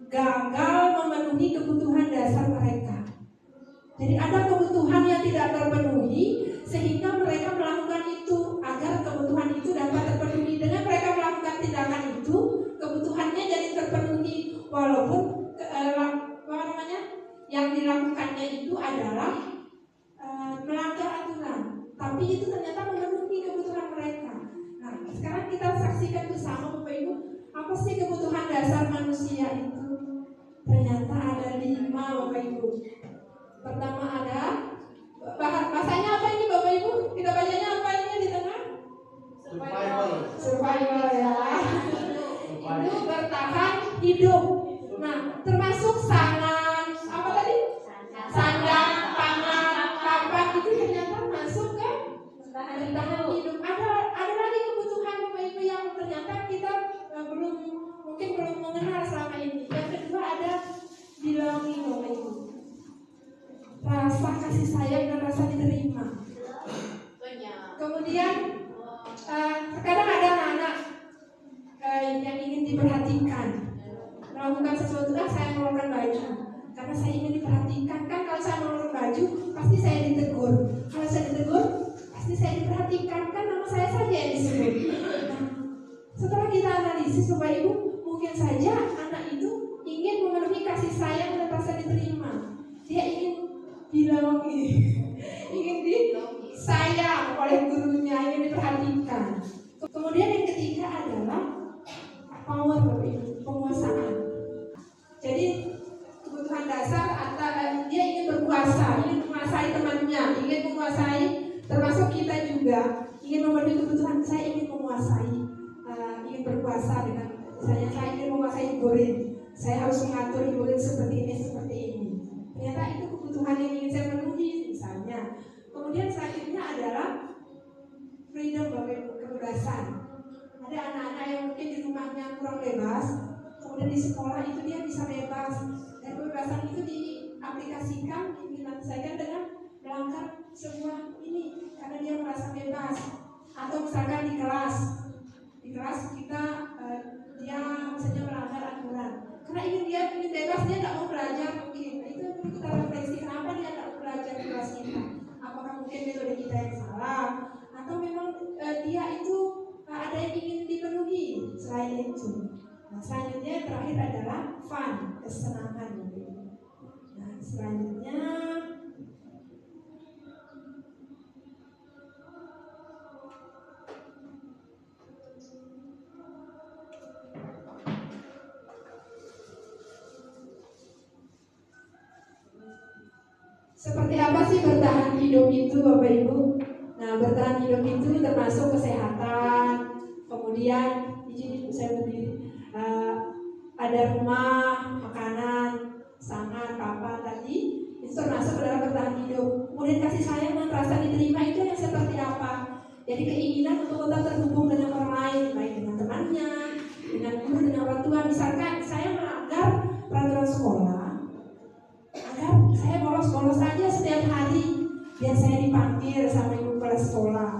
gagal memenuhi kebutuhan dasar mereka. Jadi ada kebutuhan yang tidak terpenuhi sehingga mereka melakukan itu agar kebutuhan itu dapat terpenuhi. Dengan mereka melakukan tindakan itu, kebutuhannya jadi terpenuhi walaupun yang dilakukannya itu adalah melanggar aturan, tapi itu ternyata memenuhi kebutuhan mereka. Nah, sekarang kita saksikan bersama Bapak Ibu, apa sih kebutuhan dasar manusia itu? Ternyata ada 5 Bapak Ibu. Pertama ada bahasanya apa ini Bapak Ibu? Kita bacanya apa ini di tengah? Survival ya. Itu bertahan hidup. Nah, termasuk sangan, apa tadi? Sandang, pangan, papan itu ternyata masuk ke bertahan hidup. Ada lagi kebutuhan Bapak Ibu yang ternyata kita mungkin belum mengenal selama ini. Yang kedua ada belonging Bapak Ibu. Rasa kasih sayang dan rasa diterima. Kemudian terkadang ada anak-anak yang ingin diperhatikan, melakukan sesuatu. Saya mengeluarkan baju karena saya ingin diperhatikan. Kan kalau saya mengeluarkan baju pasti saya ditegur. Kalau saya ditegur pasti saya diperhatikan, kan nama saya saja yang disebut. Nah, setelah kita analisis Bapak Ibu, mungkin saja anak itu ingin memenuhi kasih sayang dan rasa diterima. Dia ingin dilawaki, ingin disayang oleh gurunya, ingin diperhatikan. Kemudian yang ketiga adalah power, Bapak Ibu, penguasaan. Jadi kebutuhan dasar atau dia ingin berkuasa, ingin menguasai temannya, ingin menguasai termasuk kita juga, ingin memenuhi kebutuhan. Saya ingin menguasai, ingin berkuasa dengan saya ingin menguasai murid. Saya harus mengatur murid seperti ini, seperti ini. Ternyata itu kebutuhan yang ingin saya penuhi misalnya. Kemudian selanjutnya adalah freedom, Bapak Ibu, kebebasan. Ada anak-anak yang mungkin di rumahnya kurang bebas, kemudian di sekolah itu dia bisa bebas. Dan kebebasan itu diaplikasikan, dimanfaatkan dengan melanggar sebuah ini karena dia merasa bebas. Atau misalkan di kelas kita dia misalnya melanggar aturan karena dia ingin bebas, dia tidak mau belajar mungkin. Nah, itu kita refleksi kenapa dia tidak mau belajar di kelas kita. Apakah mungkin metode kita yang salah atau memang dia itu ada yang ingin dipenuhi selain itu. Nah, selanjutnya yang terakhir adalah fun, kesenangan. Nah, selanjutnya seperti apa sih bertahan hidup itu, Bapak Ibu? Nah, bertahan hidup itu termasuk kesehatan, kemudian izin Ibu saya berdiri, ada rumah, makanan, sangan, papan tadi, itu termasuk dalam bertahan hidup. Kemudian kasih sayang dan rasa diterima itu yang seperti apa? Jadi keinginan untuk tetap terhubung dengan orang lain, baik dengan temannya, dengan guru, dengan orang tua. Misalkan saya melanggar peraturan sekolah, agar saya bolos-bolos aja setiap hari, biar saya dipanggil sama ibu kepala sekolah.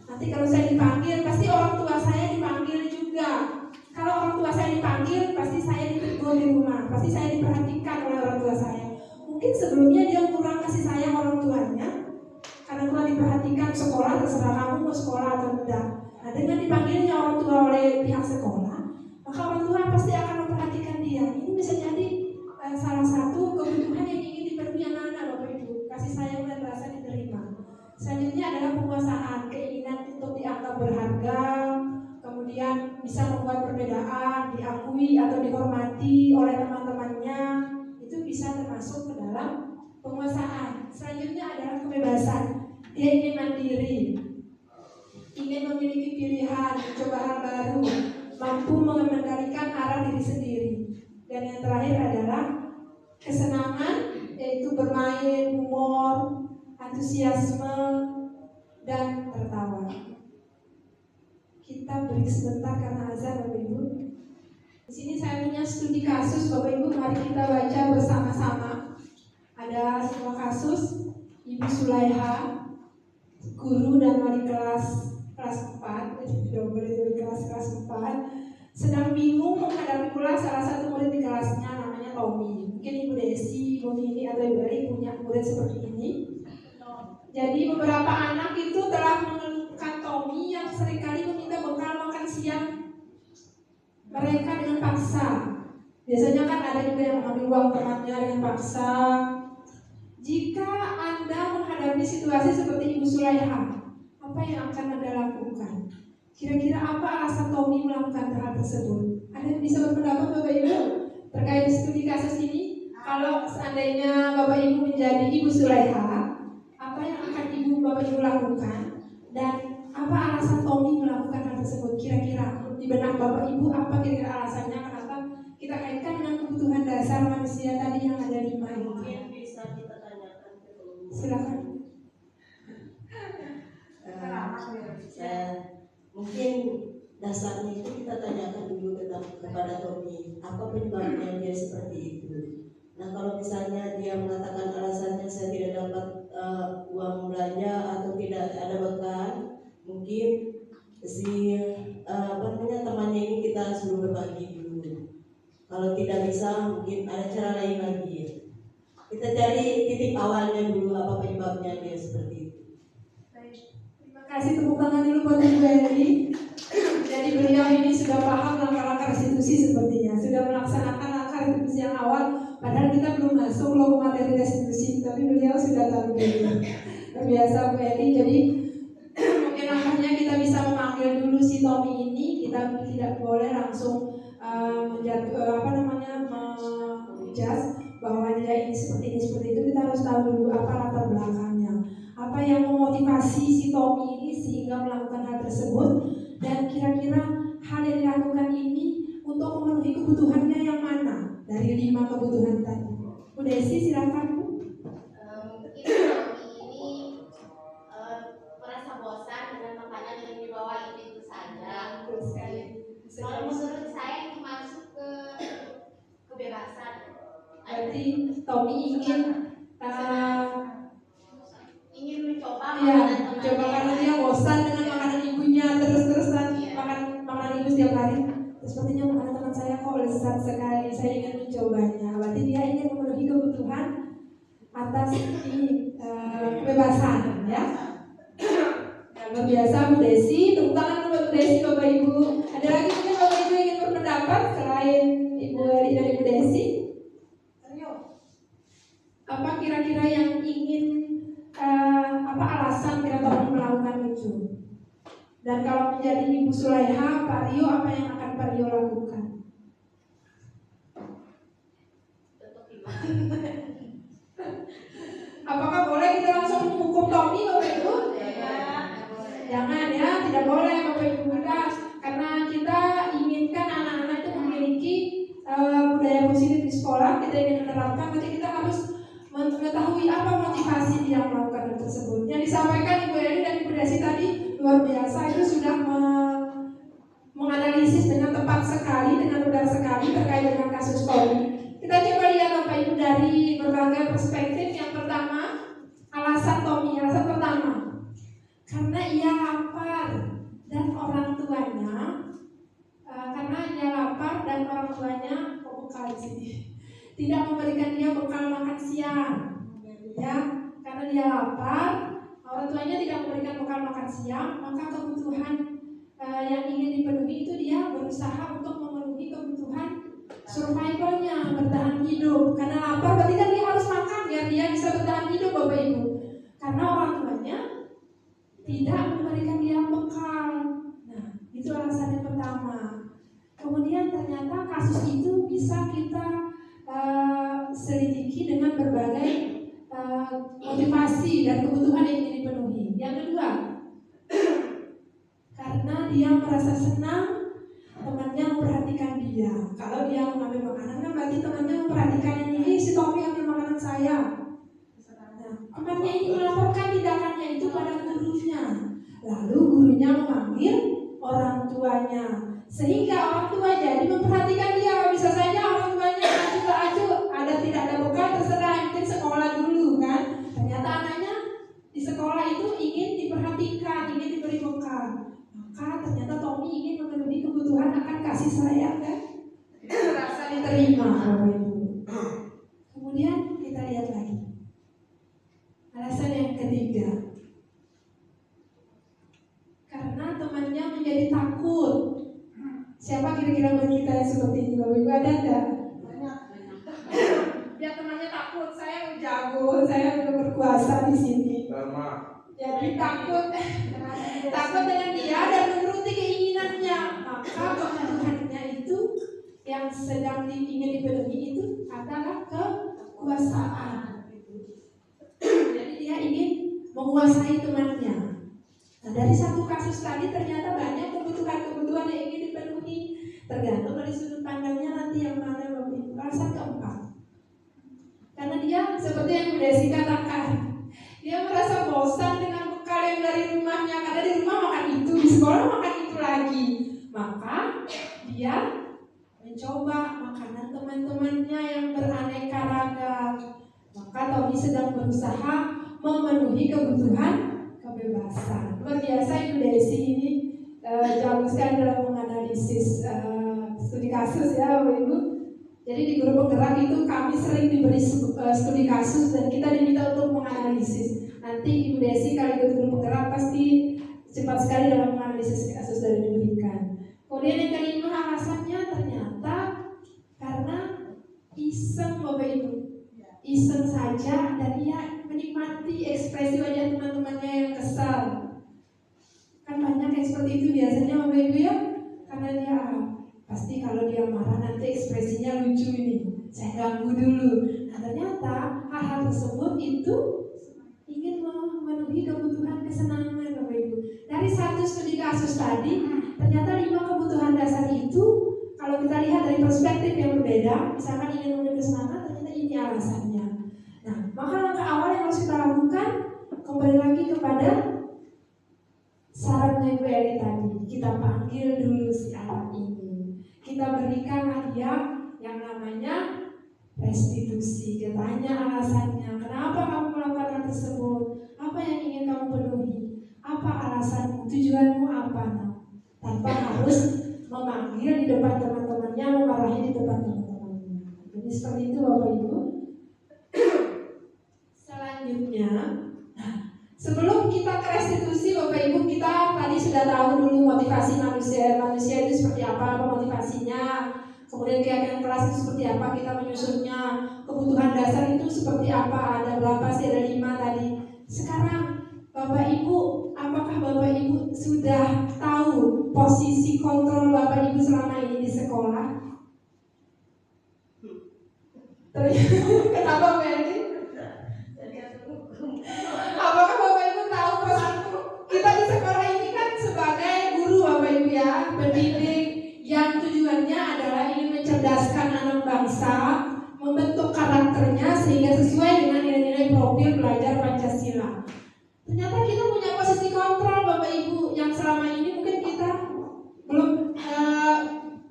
Nanti kalau saya dipanggil, pasti orang tua saya dipanggil juga. Kalau orang tua saya dipanggil, pasti saya ditegur di rumah, pasti saya diperhatikan oleh orang tua saya. Mungkin sebelumnya dia kurang kasih sayang orang tuanya, karena kurang diperhatikan. Sekolah terserah kamu mau sekolah atau tidak. Nah, dengan dipanggilnya orang tua oleh pihak sekolah, maka orang tua pasti akan memperhatikan dia. Ini bisa jadi salah satu kebutuhan yang ingin dipenuhi anak-anak, Bapak Ibu, kasih sayang dan rasa diterima. Selanjutnya adalah penguasaan, keinginan untuk dianggap berharga, kemudian bisa membuat perbedaan, diakui atau dihormati oleh teman-temannya, itu bisa termasuk ke dalam penguasaan. Selanjutnya adalah kebebasan, dia ingin mandiri, ingin memiliki pilihan, mencoba hal baru, mampu mengendalikan arah diri sendiri. Dan yang terakhir adalah kesenangan, yaitu bermain, humor, antusiasme, dan tertawa. Kita break sebentar karena azan, Bapak Ibu. Di sini saya punya studi kasus, Bapak Ibu, mari kita baca bersama-sama. Ada sebuah kasus Ibu Sulaiha, guru dan wali kelas 4, kelas 4, sedang bingung menghadapi pula salah satu murid di kelasnya namanya Tommy. Mungkin Ibu Desi, Ibu Mini atau Ibu Eri punya murid seperti ini. Jadi beberapa anak itu telah mengeluhkan Tommy yang seringkali meminta bekal makan siang mereka dengan paksa. Biasanya kan ada juga yang mengambil uang temannya dengan paksa. Jika Anda menghadapi situasi seperti Ibu Sulaiha, apa yang akan Anda lakukan? Kira-kira apa alasan Tommy melakukan hal tersebut? Ada yang bisa berpendapat, Bapak Ibu, terkait studi kasus ini? Kalau seandainya Bapak Ibu menjadi Ibu Sulaiha, apa yang akan Bapak Ibu lakukan? Dan apa alasan Tommy melakukan hal tersebut? Kira-kira di benak Bapak Ibu apa kira-kira alasannya? Kenapa kita kaitkan dengan kebutuhan dasar manusia tadi yang ada 5 itu? Mungkin bisa kita tanyakan ke Tommy. Silakan. Mungkin dasarnya itu kita tanyakan dulu kepada Tommy, apa penyebabnya dia seperti itu. Nah kalau misalnya dia mengatakan alasannya saya tidak dapat uang belanja atau tidak ada bekal, mungkin si temannya ini kita suruh berbagi dulu. Kalau tidak bisa mungkin ada cara lain lagi ya. Kita cari titik awalnya dulu, apa penyebabnya dia seperti itu. Terima kasih, tepuk tangan dulu buat Ibu Eli. Jadi beliau ini sudah paham langkah-langkah restitusi sepertinya, sudah melaksanakan langkah restitusi yang awal. Padahal kita belum masuk loh materi restitusi, tapi beliau sudah tahu dulu. Terbiasa Bu Eli. Jadi mungkin langkahnya kita bisa memanggil dulu si Tommy ini. Kita tidak boleh langsung menjudge bahwa dia ini seperti itu. Kita harus tahu dulu apa latar belakangnya, apa yang memotivasi si Tommy ini sehingga melakukan hal tersebut, dan kira-kira hal yang dilakukan ini untuk memenuhi kebutuhannya yang mana dari 5 kebutuhan tadi. Bu Desi, silakan Bu. Mungkin Tommy ini merasa bosan dengan makanan yang dibawa itu saja. Kalau menurut saya itu masuk ke kebebasan. Berarti Tommy ingin mencoba mencoba karena dia bosan dengan makanan ibunya terus-terusan makan makanan ibu setiap hari. Sepertinya makanan teman saya kok lezat sekali, saya ingin mencobanya. Berarti dia ingin memenuhi kebutuhan atas kebebasan, ya. Luar biasa Bu Desi, tepuk tangan buat Bu Desi, Bapak Ibu. Ada lagi mungkin Bapak Ibu ingin berpendapat selain Ibu Eli dan Ibu Desi? Apa kira-kira yang ingin apa alasan kira Tommy melakukan itu? Dan kalau menjadi Ibu Sulaiha, Pak Rio, apa yang akan Pak Rio lakukan? Apakah boleh kita langsung menghukum Tommy, Bapak Ibu? Jangan ya, tidak boleh Bapak Ibu kita, karena kita inginkan anak-anak itu memiliki budaya positif di sekolah. Kita ingin menerapkan, berarti kita harus mengetahui apa motivasi dia melakukan hal tersebut. Yang disampaikan Ibu Eli dan Ibu Desi tadi luar biasa, itu sudah menganalisis dengan tepat sekali, dengan benar sekali terkait dengan kasus Tommy. Kita coba lihat Bapak Ibu dari berbagai perspektif. Yang pertama, alasan Tommy. Alasan pertama, karena ia lapar dan orang tuanya bekal di sini. Tidak memberikan dia bekal makan siang, ya, karena dia lapar. Orang tuanya tidak memberikan bekal makan siang, maka kebutuhan yang ingin dipenuhi itu dia berusaha untuk memenuhi kebutuhan survivalnya, bertahan hidup. Karena lapar berarti kan dia harus makan biar dia bisa bertahan hidup, Bapak Ibu. Karena orang tuanya tidak memberikan dia bekal. Nah, itu alasan yang pertama. Kemudian ternyata kasus itu bisa kita selidiki dengan berbagai motivasi dan kebutuhan yang ingin dipenuhi. Yang kedua, karena dia merasa senang temannya memperhatikan dia. Kalau dia mengambil makanan kan berarti temannya memperhatikan ini, si Tommy ambil makanan saya. Nah, temannya ini melaporkan tindakannya itu pada gurunya. Lalu gurunya memanggil orang tuanya, sehingga orang tua jadi memperhatikan dia. Bisa saja orang tuanya acuh-acuh, tidak ada bekal, terserah, yang penting sekolah dulu kan. Ternyata anaknya di sekolah itu ingin diperhatikan, ingin diberi bekal. Maka ternyata Tommy ingin memenuhi kebutuhan akan kasih sayang kan, rasa diterima, Bapak Ibu. Kemudian kita lihat lagi alasan yang ketiga, karena temannya menjadi takut. Siapa kira-kira buat kita yang seperti ini, Bapak Ibu, ada enggak? Banyak. Ya, temannya takut, saya jago, saya udah berkuasa di sini. Jadi takut dengan dia dan menuruti keinginannya. Maka kebutuhannya itu yang sedang ingin dipenuhi itu adalah kekuasaan. Jadi dia ingin menguasai temannya. Nah, dari satu kasus tadi ternyata banyak kebutuhan-kebutuhan yang ingin dipenuhi. Tergantung dari sudut pandangnya nanti yang mana, Bapak Ibu. Alasan keempat, karena dia seperti yang Bu Desi katakan, dia merasa bosan dengan bekal yang dari rumahnya. Karena di rumah makan itu, di sekolah makan itu lagi. Maka dia mencoba makanan dengan teman-temannya yang beraneka ragam. Maka Tommy sedang berusaha memenuhi kebutuhan kebebasan. Luar biasa Ibu Desi ini jago sekali dalam menganalisis studi kasus ya Bapak Ibu. Jadi di guru penggerak itu kami sering diberi studi kasus dan kita diminta untuk menganalisis. Nanti Ibu Desi kalau ikut guru penggerak pasti cepat sekali dalam menganalisis kasus dari diberikan. Kemudian yang kelima alasannya ternyata karena iseng Bapak Ibu, iseng saja dan ia menikmati ekspresi wajah teman-temannya yang kesal. Kan banyak yang seperti itu biasanya Bapak Ibu ya, karena dia pasti kalau dia marah nanti ekspresinya lucu ini, saya ganggu dulu. Nah ternyata hal-hal tersebut itu ingin memenuhi kebutuhan kesenangan Bapak Ibu. Dari satu studi kasus tadi, ternyata 5 kebutuhan dasar itu kalau kita lihat dari perspektif yang berbeda, misalkan ingin memenuhi kesenangan, ternyata ini alasannya. Nah, maka langkah awal yang harus kita lakukan kembali lagi kepada sarannya Ibu Eli tadi. Kita panggil dulu si anak ini, kita berikanlah dia yang namanya restitusi. Kita tanya alasannya, kenapa kamu melakukan hal tersebut? Apa yang ingin kamu penuhi? Apa alasanmu? Tujuanmu apa? Nah, tanpa harus memanggil di depan teman-temannya, memarahi di depan teman-temannya. Jadi seperti itu Bapak Ibu. Selanjutnya, sebelum kita ke restitusi Bapak Ibu, kita tadi sudah tahu dulu motivasi manusia itu seperti apa motivasinya. Kemudian keyakinan kelas itu seperti apa, kita menyusunnya. Kebutuhan dasar itu seperti apa, ada berapa sih, ada 5 tadi. Sekarang Bapak Ibu, apakah Bapak Ibu sudah tahu posisi kontrol Bapak Ibu selama ini di sekolah? Kenapa Bu Edi? Apakah Bapak Ibu tahu posisi kita di sekolah ini kan sebagai guru Bapak Ibu ya, pendidik yang tujuannya adalah ingin mencerdaskan anak bangsa, membentuk karakternya sehingga sesuai dengan nilai-nilai profil belajar Pancasila. Ternyata kita punya posisi kontrol Bapak Ibu yang selama ini mungkin kita belum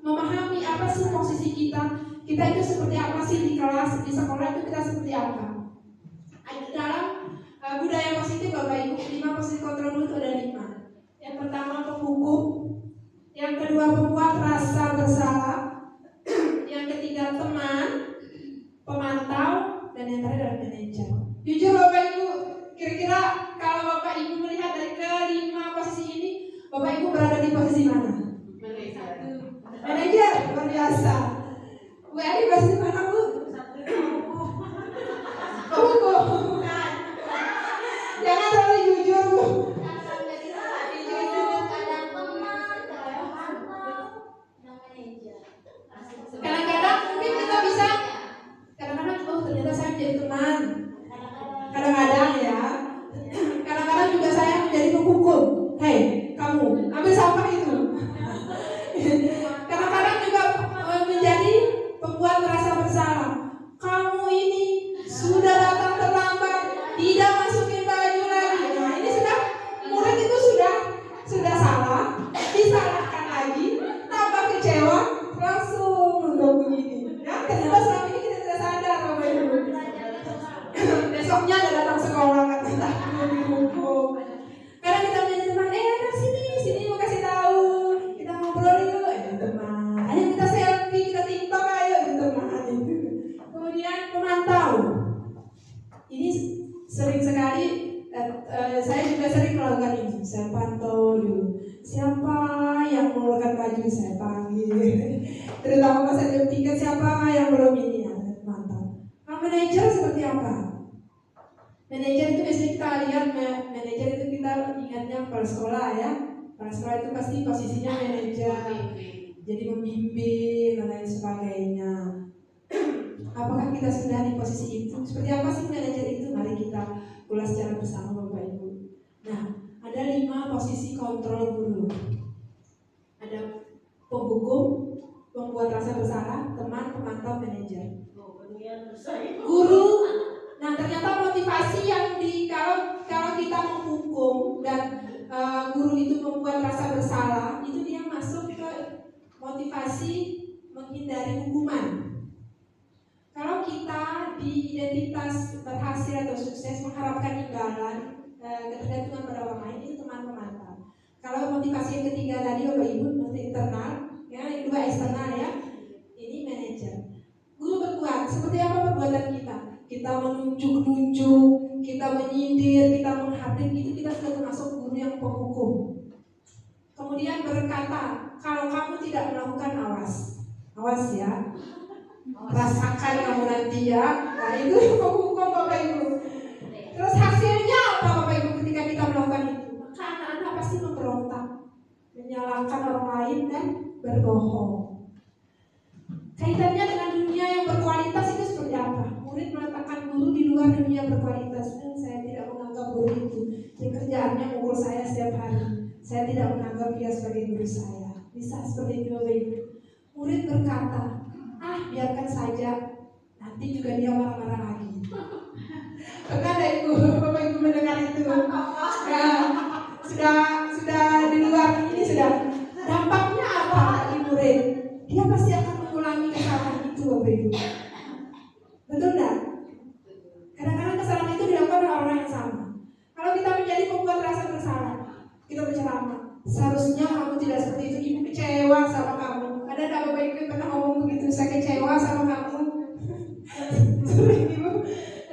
memahami apa sih posisi kita. Kita itu seperti apa sih di kelas, di sekolah itu kita seperti apa. Dalam budaya positif Bapak Ibu, 5 posisi kontrol itu ada 5. Yang pertama penghukum, yang kedua pembuat rasa bersalah, yang ketiga teman, pemantau, dan yang terakhir adalah manajer. Jujur Bapak Ibu, kira-kira kalau Bapak Ibu melihat dari ke-5 posisi ini, Bapak Ibu berada di posisi mana? Manajer, luar biasa. Bu Adi posisi mana Bu? Penghukum. Jangan terlalu jujur Bu. Kadang-kadang mungkin kita bisa, kadang-kadang ternyata saya menjadi teman. Kadang-kadang ya, kadang-kadang juga saya menjadi penghukum. Hei, kamu ambil sampah itu. Kadang-kadang juga menjadi pembuat merasa bersalah. Kamu ini sudah datang terlambat, tidak masukin baju lagi. Nah ini sudah, murid itu sudah salah, disalahkan lagi, tambah kecewa, langsung untuk begini. Ya, ternyata selama ini kita tidak sadar Bapak Ibu. Besoknya ada datang sekolah kan kita dihukum. Karena kita menjadi teman, anak sini mau kasih tahu, kita ngobrol yuk, teman. Ayo kita selfie, kita TikTok ayo, teman itu. Kemudian pemantau. Ini sering sekali, saya juga sering melakukan ini. Saya pantau dulu. Siapa yang mengeluarkan baju saya panggil. Terutama pas ada tiket siapa yang belum ini ya, mantap. Nah, manajer seperti apa? Manajer itu biasanya kita lihat, manajer itu kita ingatnya kepala sekolah ya. Kepala sekolah itu pasti posisinya manajer, jadi membimbing dan lain sebagainya. Apakah kita sudah di posisi itu? Seperti apa sih manajer itu? Mari kita ulas secara bersama Bapak Ibu. Nah, ada 5 posisi kontrol guru. Ada penghukum, pembuat rasa bersalah, teman, pemantau, manajer. Guru. Nah, ternyata motivasi yang kalau kita menghukum dan guru itu membuat rasa bersalah, itu dia masuk ke motivasi menghindari hukuman. di identitas berhasil atau sukses mengharapkan imbalan, ketergantungan pada orang lain, itu teman pemantau. Kalau motivasi yang ketiga tadi Bapak Ibu, nanti internal, ya, yang dua eksternal ya, ini manajer. Guru berbuat, seperti apa perbuatan kita? Kita menunjuk-nunjuk, kita menyindir, kita menghatim, itu kita sudah termasuk guru yang penghukum. Kemudian berkata, kalau kamu tidak melakukan awas ya, rasakan kamu nanti ya. Nah itu penghukum Bapak Ibu. Terus hasilnya apa Bapak Ibu ketika kita melakukan itu? Maka anak-anak pasti memberontak, menyalahkan orang lain dan berbohong. Kaitannya dengan dunia yang berkualitas itu seperti apa? Murid meletakkan guru di luar dunia berkualitas. Saya tidak menganggap guru itu, yang kerjaannya mukul saya setiap hari. Saya tidak menganggap dia sebagai guru saya. Bisa seperti itu Bapak Ibu. Murid berkata, biarkan saja, nanti juga dia marah-marah lagi. Pernah ada Ibu, Bapak Ibu mendengar itu? Ya, sudah di luar ini sudah. Dampaknya apa bagi murid? Dia pasti akan mengulangi kesalahan itu Bapak Ibu. Betul enggak? Kadang-kadang kesalahan itu dilakukan oleh orang yang sama. Kalau kita menjadi pembuat rasa bersalah, kita berceramah, seharusnya kamu tidak seperti itu, ibu kecewa sama kamu. Ada enggak Bapak Ibu pernah ngomong begitu, saya kecewa sama kamu? Sering Ibu.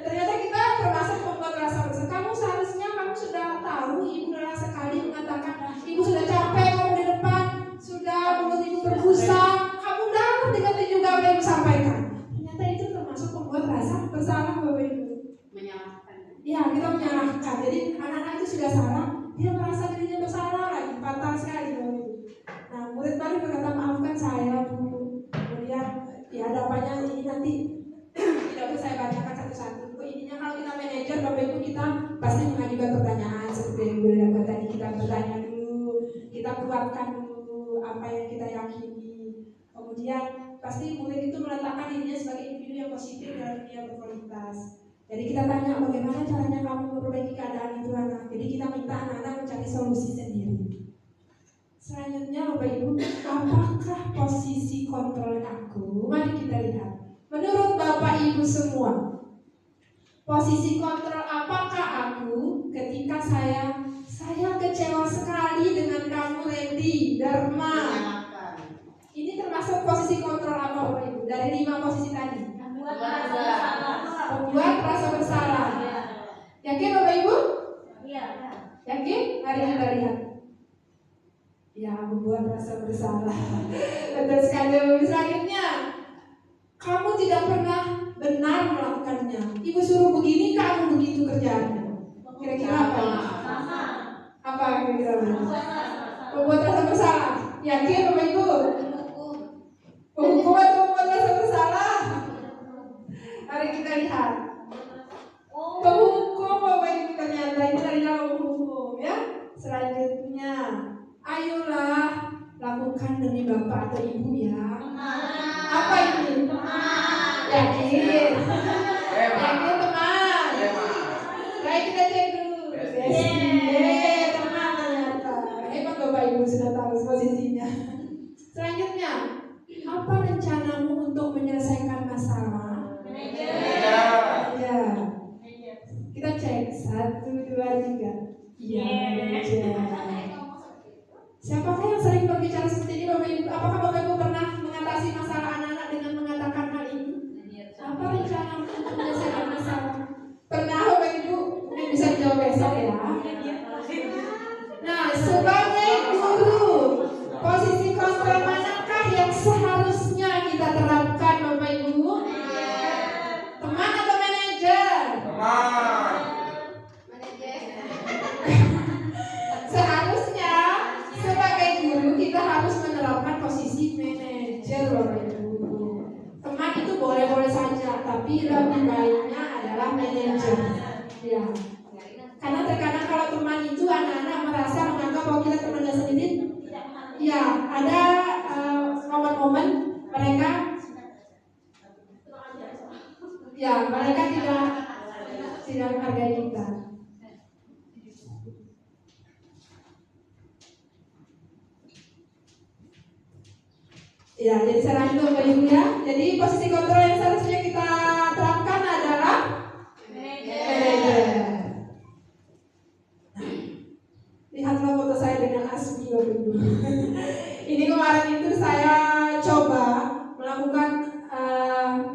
Ternyata kita termasuk pembuat rasa bersalah. Kamu seharusnya kamu sudah tahu, ibu sudah sekali mengatakan, ibu sudah capek kamu di depan, sudah mulut ibu berbusa, kamu udah ngerti juga apa yang ibu sampaikan. Ternyata itu termasuk pembuat rasa bersalah Bapak Ibu. Menyalahkan. Ya, kita menyalahkan. Jadi anak-anak itu sudah salah, dia merasa dirinya bersalah lagi, fatal sekali Bapak Ibu. Nah, murid balik berkata, maafkan saya Bu. Kemudian ya ada apanya ini nanti tidak usah saya bacakan satu-satu. Intinya kalau kita manajer Bapak Ibu, kita pasti mengajukan pertanyaan seperti yang Ibu lakukan tadi. Kita bertanya dulu, kita kuatkan dulu apa yang kita yakini. Kemudian pasti murid itu meletakkan dirinya sebagai individu yang positif dalam dunia berkualitas. Jadi kita tanya bagaimana caranya kamu memperbaiki keadaan itu anak. Jadi kita minta anak-anak mencari solusi sendiri. Selanjutnya Bapak Ibu, apakah posisi kontrol aku? Mari kita lihat. Menurut Bapak Ibu semua, posisi kontrol apakah aku ketika saya kecewa sekali dengan kamu Randy, Dharma. Ini termasuk posisi kontrol apa Bapak Ibu? Dari 5 posisi tadi. Membuat rasa bersalah. Yakin Bapak Ibu? Iya. Yakin? Mari kita lihat. Ya, membuat rasa bersalah. Betul sekali Bapak Ibu. Selanjutnya, kamu tidak pernah benar melakukannya. Ibu suruh begini, kamu begitu kerjaannya. Kira-kira apa? Apa kira-kira? Membuat rasa bersalah. Yakin Bapak Ibu? Hukum atau membuat rasa bersalah? Mari kita lihat. Penghukum Bapak Ibu, ternyata ini dari dalam hukum ya. Selanjutnya, ayolah lakukan demi Bapak atau Ibu ya. Apa ini? Yakin? Yakin teman? Baik, kita cek dulu. Teman ternyata. Hebat Bapak Ibu sudah tahu posisinya. Selanjutnya, apa rencanamu untuk menyelesaikan masalah? Ya. Kita cek 1, 2, 3. Iya, manajer. Siapakah yang sering berbicara seperti ini Bapak Ibu? Apakah Bapak Ibu pernah mengatasi masalah anak-anak dengan mengatakan hal ini? Apa rencana untuk menyelesaikan masalah? Pernah Bapak Ibu? Mungkin bisa dijawab besok ya. Nah, sebagai guru, posisi kontrol manakah yang seharusnya kita terapkan Bapak Ibu? Teman atau manajer? Seharusnya sebagai guru kita harus menerapkan posisi manajer Bapak Ibu. Teman itu boleh-boleh saja, tapi lebih baiknya adalah manajer. Ya. Karena terkadang kalau teman itu anak-anak merasa menganggap bahwa kita temannya sendiri. Ya, ada momen-momen mereka tidak menghargai kita. Ya, jadi saya lanjut Bapak Ibu ya. Jadi posisi kontrol yang seharusnya kita terapkan adalah Ini kemarin itu saya coba melakukan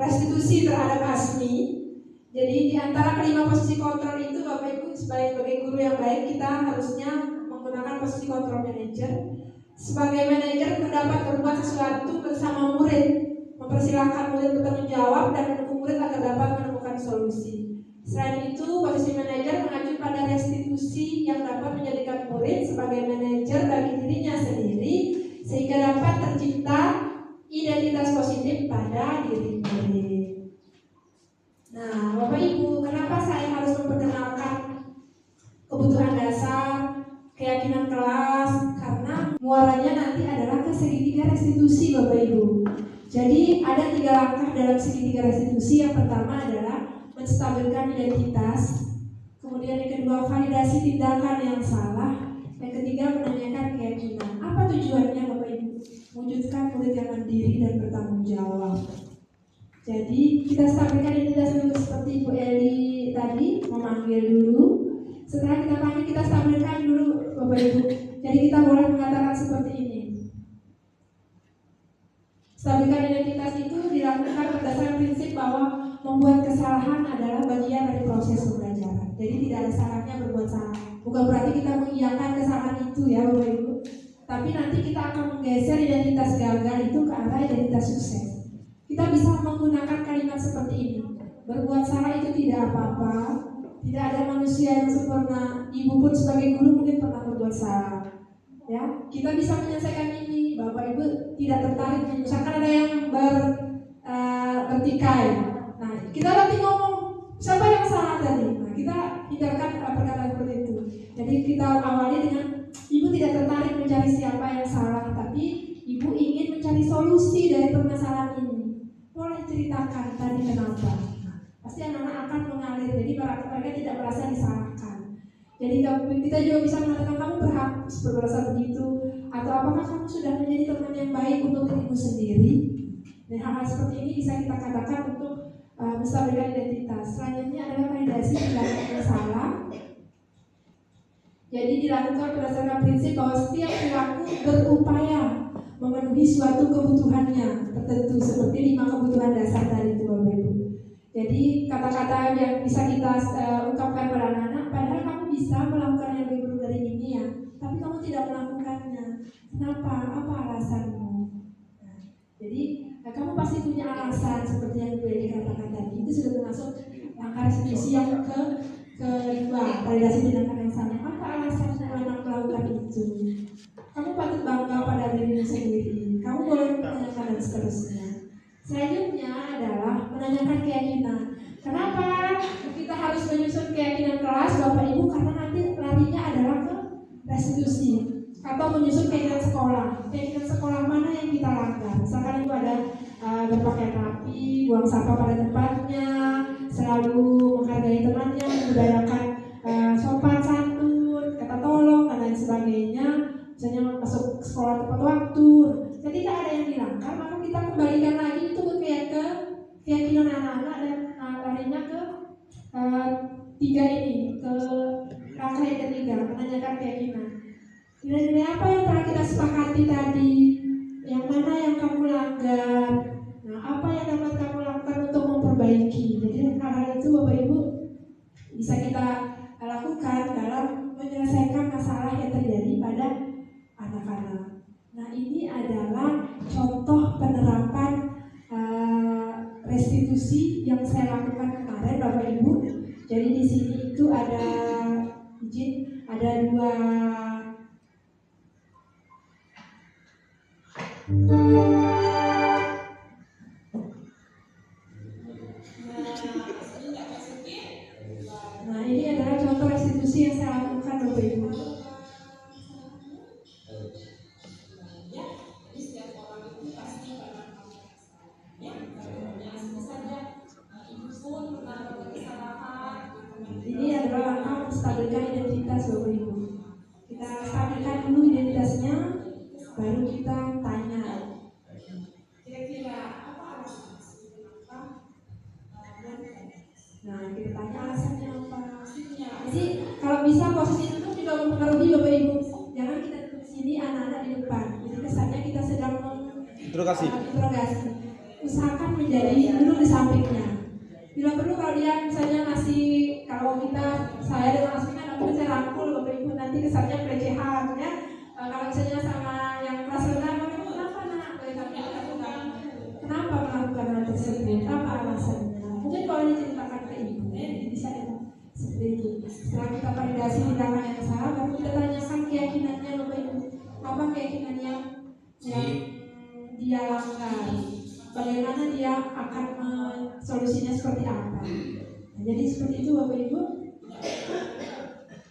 restitusi terhadap Asmi. Jadi di antara kelima posisi kontrol itu Bapak Ibu sebagai guru yang baik kita harusnya menggunakan posisi kontrol manajer. Sebagai manajer dapat berbuat sesuatu bersama murid, mempersilahkan murid bertanggung jawab dan mendukung murid agar dapat menemukan solusi. Selain itu, posisi manajer mengacu pada restitusi yang dapat menjadikan murid sebagai manajer bagi dirinya sendiri sehingga dapat tercipta identitas positif pada diri murid. Nah, Bapak Ibu, kenapa saya harus memperkenalkan kebutuhan dasar, keyakinan kelas? Karena muaranya nanti adalah ke segitiga restitusi, Bapak Ibu. Jadi ada 3 langkah dalam segitiga restitusi. Yang pertama adalah menstabilkan identitas, kemudian yang kedua validasi tindakan yang salah, yang ketiga menanyakan keyakinan. Apa tujuannya, Bapak Ibu? Wujudkan murid yang mandiri dan bertanggung jawab. Jadi kita stabilkan identitas dulu seperti Bu Eli tadi, memanggil dulu. Setelah kita panggil, kita stabilkan dulu Bapak Ibu. Jadi kita boleh mengatakan seperti ini. Stabilkan identitas itu dilakukan berdasarkan prinsip bahwa membuat kesalahan adalah bagian dari proses pembelajaran. Jadi tidak ada salahnya berbuat salah. Bukan berarti kita mengiyakan kesalahan itu ya Bapak Ibu. Tapi nanti kita akan menggeser identitas gagal itu ke arah identitas sukses. Kita bisa menggunakan kalimat seperti ini. Berbuat salah itu tidak apa-apa. Tidak ada manusia yang sempurna. Ibu pun sebagai guru mungkin pernah berbuat salah. Ya, kita bisa menyelesaikan ini. Bapak Ibu tidak tertarik. Misalkan ada yang bertikai. Nah, kita nanti ngomong siapa yang salah tadi. Nah, kita hindarkan perkataan seperti itu. Jadi kita awali dengan ibu tidak tertarik mencari siapa yang salah, tapi ibu ingin mencari solusi dari permasalahan ini. Boleh ceritakan tadi kenapa? Pasti anak-anak akan mengalir. Jadi mereka tidak merasa disalahkan. Jadi kita juga bisa mengatakan kamu berhak merasa begitu, atau apakah kamu sudah menjadi teman yang baik untuk dirimu sendiri? Dan hal-hal seperti ini bisa kita katakan untuk menstabilkan identitas. Selanjutnya adalah validasi tindakan yang salah. Jadi dilakukan berdasarkan prinsip bahwa setiap perilaku berupaya memenuhi suatu kebutuhannya tertentu seperti 5 kebutuhan dasar tadi itu Bapak Ibu. Jadi kata-kata yang bisa kita ungkapkan pada anak-anak, padahal kamu bisa melakukan yang lebih buruk dari ini ya, tapi kamu tidak melakukannya. Kenapa? Apa alasanmu? Nah, jadi kamu pasti punya alasan seperti yang boleh dikatakan tadi. Itu sudah termasuk langkah restitusi yang kedua, validasi tindakan yang salah. Apa alasanmu anak melakukan itu? Kamu patut bangga pada dirimu sendiri. Kamu boleh menanyakan dan seterusnya. Selanjutnya adalah menanyakan keyakinan. Kenapa kita harus menyusun keyakinan kelas Bapak Ibu? Karena nanti larinya adalah ke restitusi atau menyusun keyakinan sekolah. Keyakinan sekolah mana yang kita langgar? Misalkan itu ada berpakaian rapi, buang sampah pada tempatnya, selalu menghargai temannya, membudayakan sopan santun, kata tolong dan lain sebagainya. Misalnya masuk sekolah tepat waktu. Ketika ada yang dilanggar, maka kita kembalikan lagi itu ke keyakinan anak-anak dan larinya ke 3 ini, ke langkah yang ketiga, menanyakan keyakinan. Nilai-nilai apa yang telah kita sepakati tadi? Yang mana yang kamu langgar? Nah, apa yang dapat kamu lakukan untuk memperbaiki? Jadi hal-hal itu Bapak Ibu bisa kita lakukan dalam menyelesaikan masalah yang terjadi pada anak-anak. Nah, ini adalah contoh penerapan restitusi yang saya lakukan kemarin Bapak Ibu. Jadi di sini itu ada ada 2 Nah, ini adalah contoh restitusi yang saya lakukan Bapak Ibu. Ini adalah langkah menstabilkan identitas Bapak Ibu. Kita stabilkan dulu identitasnya, baru kita tanya. Kira-kira apa alasannya? Nah, kita tanya alasannya apa. Jadi kalau bisa posisi duduk juga mempengaruhi Bapak Ibu. Jangan kita duduk di sini, anak-anak di depan. Jadi kesannya kita sedang Interogasi. interogasi. Usahakan menjadi duduk di sampingnya. Bila perlu kalau dia misalnya ngasih, kalau saya dengan Asmi kan aku bisa rangkul Bapak Ibu, nanti kesannya pelecehan ya. Kalau misalnya sama yang kelas rendah, kenapa nak boleh kami lakukan? Kenapa melakukan hal tersebut? Apa alasannya? Mungkin kalau diceritakan ke ibu, bisa ya seperti itu. Setelah kita validasi tindakan yang salah, baru kita tanyakan keyakinannya Bapak Ibu. Apa keyakinan yang dia langgar? Bagaimana dia akan solusinya seperti apa? Nah, jadi seperti itu Bapak Ibu.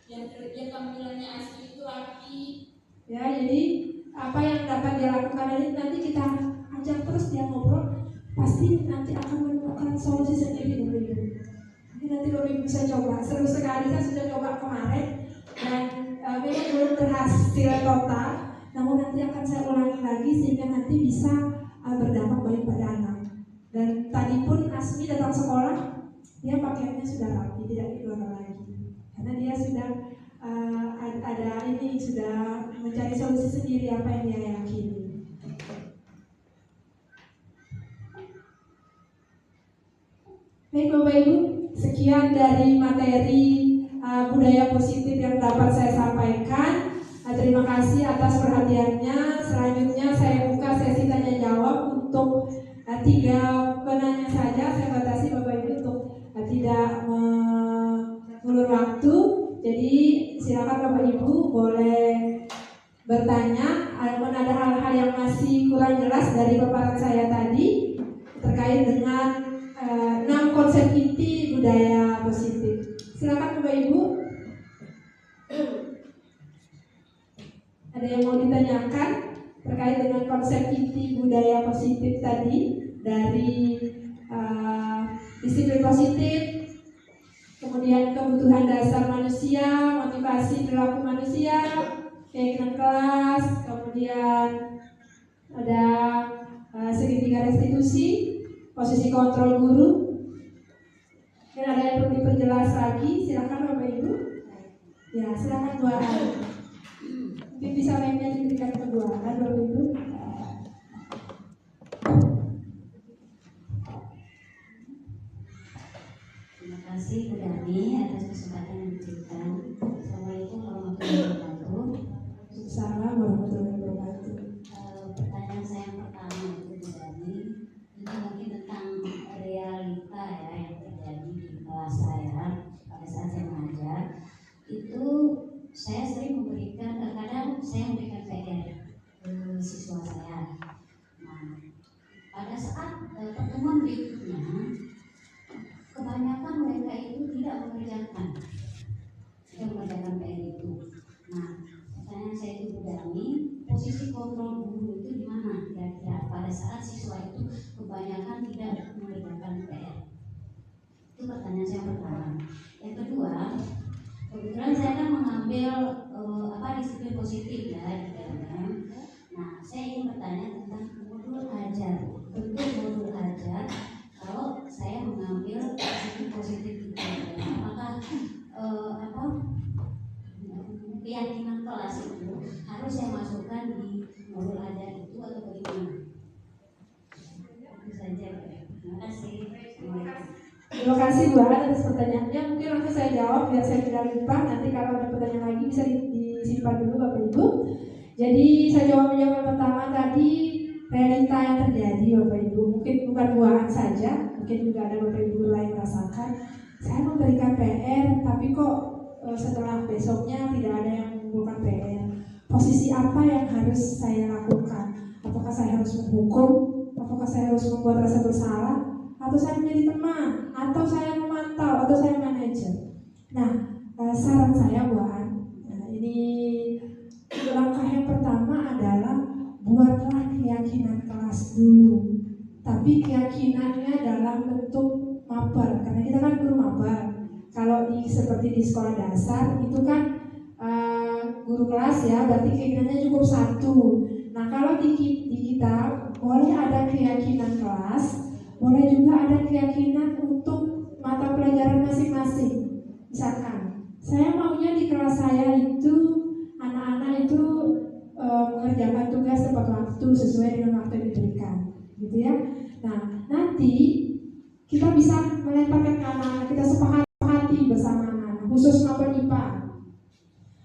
Yang tampilannya asli itu arti. Ya, jadi apa yang dapat dia lakukan nanti kita ajak terus dia ngobrol, pasti nanti akan menemukan solusi sendiri Bapak Ibu. Nanti Bapak Ibu bisa coba. Seru sekali, saya sudah coba kemarin dan memang belum berhasil total. Namun nanti akan saya ulangi lagi sehingga nanti bisa berdampak baik pada anak. Dan tadi pun Asmi datang sekolah, dia pakaiannya sudah rapi, tidak dikeluarkan lagi, karena dia sudah sudah mencari solusi sendiri apa yang dia yakini. Baik Bapak Ibu, sekian dari materi budaya positif yang dapat saya sampaikan. Terima kasih atas perhatiannya. Selanjutnya saya buka sesi tanya jawab untuk 3 penanya saja. Saya batasi Bapak Ibu untuk tidak mengulur waktu. Jadi silakan Bapak Ibu boleh bertanya. Walaupun ada hal-hal yang masih kurang jelas dari paparan saya tadi terkait dengan 6 konsep inti budaya positif. Silakan Bapak Ibu. Ada yang mau ditanyakan terkait dengan konsep inti budaya positif tadi dari disiplin positif, kemudian kebutuhan dasar manusia, motivasi perilaku manusia, keyakinan kelas, kemudian ada segitiga restitusi, posisi kontrol guru. Dan ada yang perlu diperjelas lagi, silakan Bapak Ibu. Ya, silakan Bu Ana. Mungkin bisa lainnya diberikan ke Bu Ana, Bapak Ibu. Terima kasih Bu Dani atas kesempatan yang diberikan. Assalamualaikum warahmatullahi wabarakatuh. Waalaikumsalam warahmatullahi wabarakatuh. Pertanyaan saya yang pertama itu Bu Dani, itu mungkin tentang realita ya yang terjadi di kelas saya pada saat saya mengajar. Itu saya sering memberikan, kadang saya memberikan PR ke siswa saya. Nah, pada saat pertemuan berikutnya, kebanyakan mereka itu tidak mengerjakan PR itu. Nah, pertanyaan saya itu Bu Dani, posisi kontrol guru itu di mana kira-kira pada saat siswa itu kebanyakan tidak mengerjakan PR? Itu pertanyaan saya pertama. Yang kedua, kebetulan saya kan mengambil disiplin positif ya di dalamnya. Nah, saya ingin bertanya tentang modul ajar. Bentuk modul ajar kalau saya mengambil disiplin positif itu, apakah keyakinan kelas itu harus saya masukkan di modul ajar itu atau bagaimana? Itu saja. Terima kasih. Terima kasih Bu Ana atas pertanyaannya. Mungkin langsung saya jawab biar saya tidak lupa. Nanti kalau ada pertanyaan lagi bisa disimpan dulu Bapak Ibu. Jadi saya jawab yang pertama tadi, realita yang terjadi Bapak Ibu. Mungkin bukan Bu Ana saja, mungkin juga ada Bapak Ibu lain rasakan. Saya memberikan PR, tapi kok setelah besoknya tidak ada yang mengumpulkan PR. Posisi apa yang harus saya lakukan? Apakah saya harus menghukum? Apakah saya harus membuat rasa bersalah? Atau saya menjadi teman? Atau saya memantau? Atau saya manajer? Nah, saran saya ini langkah yang pertama adalah buatlah keyakinan kelas dulu. Tapi keyakinannya dalam bentuk maper, karena kita kan guru maper. Kalau seperti di sekolah dasar itu kan guru kelas ya, berarti keyakinannya cukup 1. Nah, kalau di kita boleh ada keyakinan kelas, boleh juga ada keyakinan untuk mata pelajaran masing-masing. Misalkan saya maunya di kelas saya itu anak-anak itu mengerjakan tugas tepat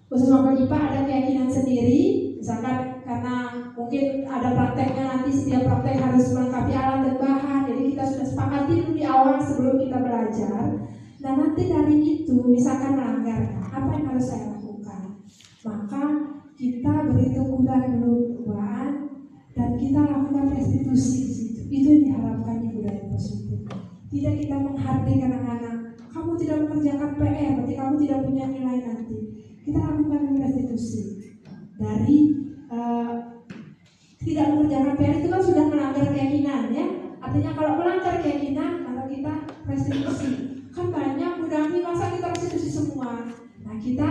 khusus mapel IPA ada keyakinan sendiri, misalkan karena mungkin ada prakteknya, nanti setiap praktek harus melengkapi alat dan bahan, jadi kita sudah sepakati dulu di awal sebelum kita belajar. Nah nanti dari itu misalkan melanggar, apa yang harus saya lakukan? Maka kita beri teguran dulu buat, dan kita lakukan restitusi di situ. Itu yang diharapkan di budaya positif. Tidak kita menghardik anak-anak, kamu tidak mengerjakan PR, berarti kamu tidak punya nilai nanti. Kita lakukan restitusi. Dari tidak mengerjakan PR itu kan sudah melanggar keyakinan ya. Artinya kalau melanggar keyakinan, maka kita restitusi. Kan banyak budami, masa kita restitusi semua. Nah kita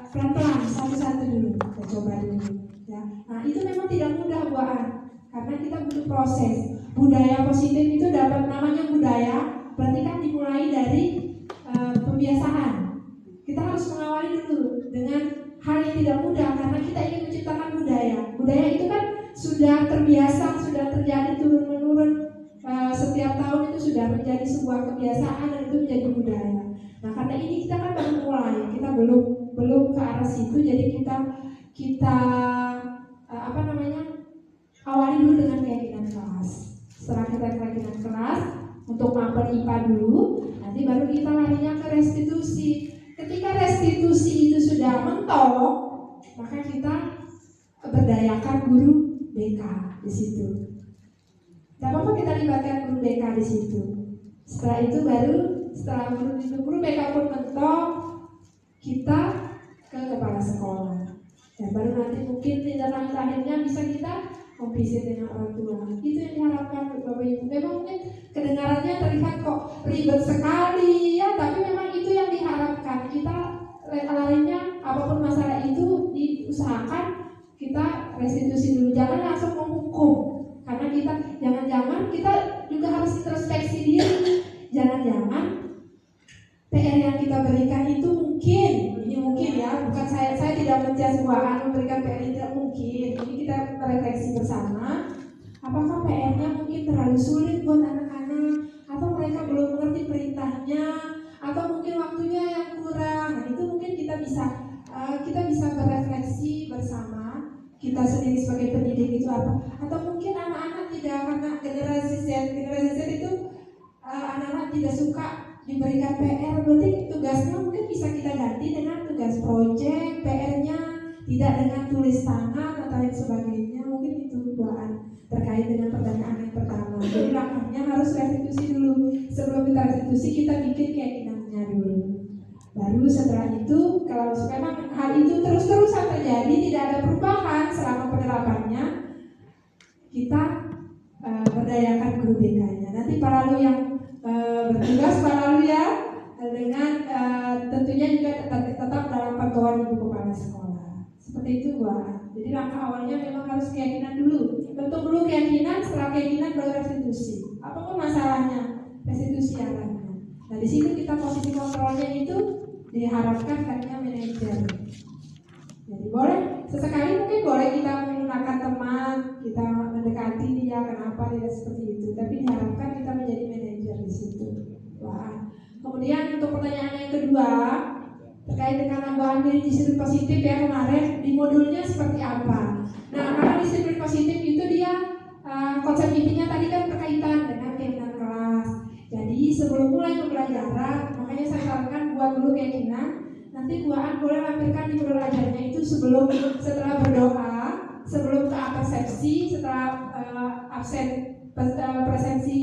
pelan-pelan satu-satu dulu, kita coba dulu ya. Nah itu memang tidak mudah buat, karena kita butuh proses. Budaya positif itu dapat namanya budaya, berarti kan dimulai dari pembiasaan. Kita harus mengawali dulu dengan hal yang tidak mudah, karena kita ingin menciptakan budaya. Budaya itu kan sudah terbiasa, sudah terjadi turun-menurun, setiap tahun itu sudah menjadi sebuah kebiasaan dan itu menjadi budaya. Nah karena ini kita kan baru mulai, kita belum ke arah situ, jadi kita awali dulu dengan keyakinan kelas. Setelah kita keyakinan kelas untuk mapel IPA dulu, nanti baru kita larinya ke restitusi. Ketika restitusi itu sudah mentok, maka kita berdayakan guru BK di situ. Tidak apa-apa kita libatkan guru BK di situ. Setelah itu setelah guru BK pun mentok, kita ke kepala sekolah. Dan baru nanti mungkin di dalam akhirnya bisa kita kompisit dengan orang tua. Itu yang diharapkan Bapak Ibu. Memang mungkin kedengarannya terlihat kok ribet sekali ya, tapi memang itu yang diharapkan. Kita larinya apapun masalah itu diusahakan kita restitusi dulu, jangan langsung menghukum. Karena kita jangan-jangan kita juga harus introspeksi diri. Jangan-jangan PR yang kita berikan itu mungkin ya, bukan saya tidak menjudge memberikan PR yang tidak mungkin. Ini kita refleksi bersama, apakah PR-nya mungkin terlalu sulit buat anak-anak, atau mereka belum mengerti perintahnya, atau mungkin waktunya yang kurang. Nah, itu mungkin kita bisa berefleksi bersama, kita sendiri sebagai pendidik itu apa, atau mungkin anak-anak tidak, karena generasi Z itu anak-anak tidak suka diberikan PR, berarti tugasnya mungkin bisa kita ganti dengan tugas proyek, PR-nya tidak dengan tulis tangan atau lain sebagainya. Mungkin itu buat terkait dengan pertanyaan yang pertama. Jadi langkahnya harus restitusi dulu. Sebelum kita restitusi, kita bikin keyakinannya dulu. Baru setelah itu, kalau memang hal itu terus-terusan terjadi, tidak ada perubahan selama penerapannya, kita berdayakan guru BK-nya. Nanti Pak Lalu yang bertugas Pak Lalu ya, dengan tentunya juga tetap dalam pantauan Ibu Kepala Sekolah. Seperti itu Buat. Jadi langkah awalnya memang harus keyakinan dulu. Bentuk dulu keyakinan, setelah keyakinan baru restitusi. Apapun masalahnya, restitusi arahnya. Nah di situ kita posisi kontrolnya itu diharapkan katanya manajer. Jadi boleh, sesekali mungkin boleh kita menggunakan teman, kita mendekati dia, kenapa tidak seperti itu. Tapi diharapkan kita menjadi manajer di situ. Wah. Kemudian untuk pertanyaan yang kedua terkait dengan nambahan diri disiplin positif ya, kemarin di modulnya seperti apa. Nah karena disiplin positif itu dia konsep intinya tadi kan berkaitan dengan keyakinan kelas. Jadi sebelum mulai pembelajaran, makanya saya sarankan buat dulu keyakinan. Nanti buaan boleh lampirkan di belajarnya itu setelah berdoa, sebelum ke persepsi, setelah presensi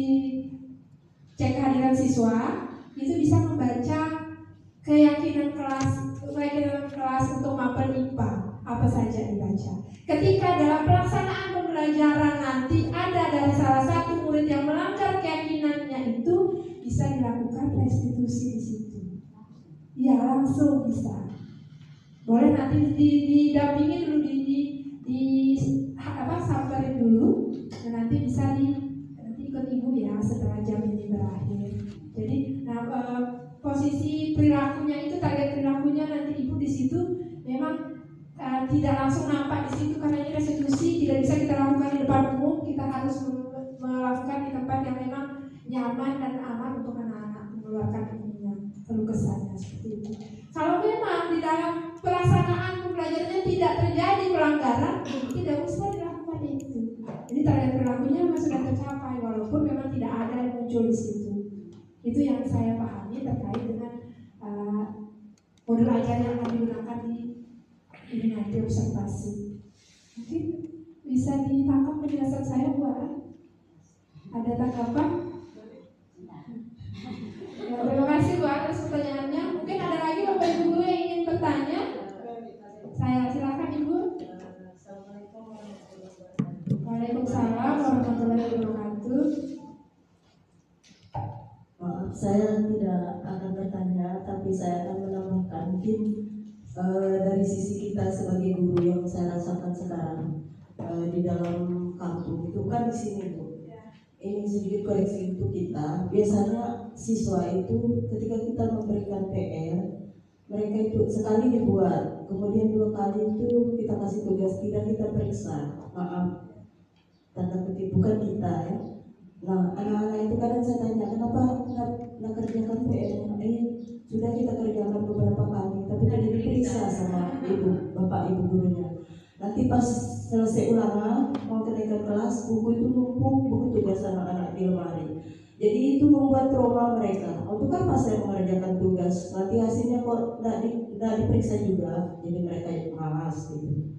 cek kehadiran siswa, itu bisa membaca keyakinan kelas untuk mapel IPA, apa saja dibaca. Ketika dalam pelaksanaan pembelajaran nanti ada dari salah satu murid yang melanggar keyakinannya, itu bisa dilakukan restitusi di situ. Ya langsung bisa. Boleh nanti didampingi dulu, samperin dulu, dan nanti bisa nanti ikut ibu ya setelah jam ini berakhir. Jadi posisi perilakunya itu, target perilakunya nanti ibu di situ memang tidak langsung nampak di situ karena ini restitusi, tidak bisa kita lakukan di depan umum. Kita harus melakukan di tempat yang memang nyaman dan aman untuk anak-anak mengeluarkan keluh kesahnya seperti itu. Kalau memang di dalam pelaksanaan modul ajar yang akan digunakan di ini nanti observasi. Mungkin bisa ditangkap penjelasan saya, Bu Ara? Ada tanggapan? Ya, terima kasih Bu Ara atas pertanyaannya. Mungkin ada lagi Bapak Ibu guru yang ingin bertanya? Saya silakan Ibu. Waalaikumsalam warahmatullahi wabarakatuh. Maaf, saya tidak akan bertanya, tapi saya akan menambahkan mungkin dari sisi kita sebagai guru yang saya rasakan sekarang di dalam kampung itu kan di sini Bu. Ini sedikit koreksi untuk kita. Biasanya siswa itu ketika kita memberikan PR, mereka itu sekali dibuat, kemudian 2 kali itu kita kasih tugas, tidak kita periksa. Maaf, tanda kutip bukan kita ya. Nah, anak-anak itu kadang saya tanya, kenapa nggak kerjakan PR-nya? Sudah kita kerjakan beberapa kali, tapi tidak diperiksa sama bapak ibu gurunya. Nanti pas selesai ulangan, mau kenaikan kelas, buku itu numpuk, buku tugas anak-anak di lemari. Jadi itu membuat trauma mereka. Untuk apa saya mengerjakan tugas? Nanti hasilnya kok tidak diperiksa juga, jadi mereka malas gitu.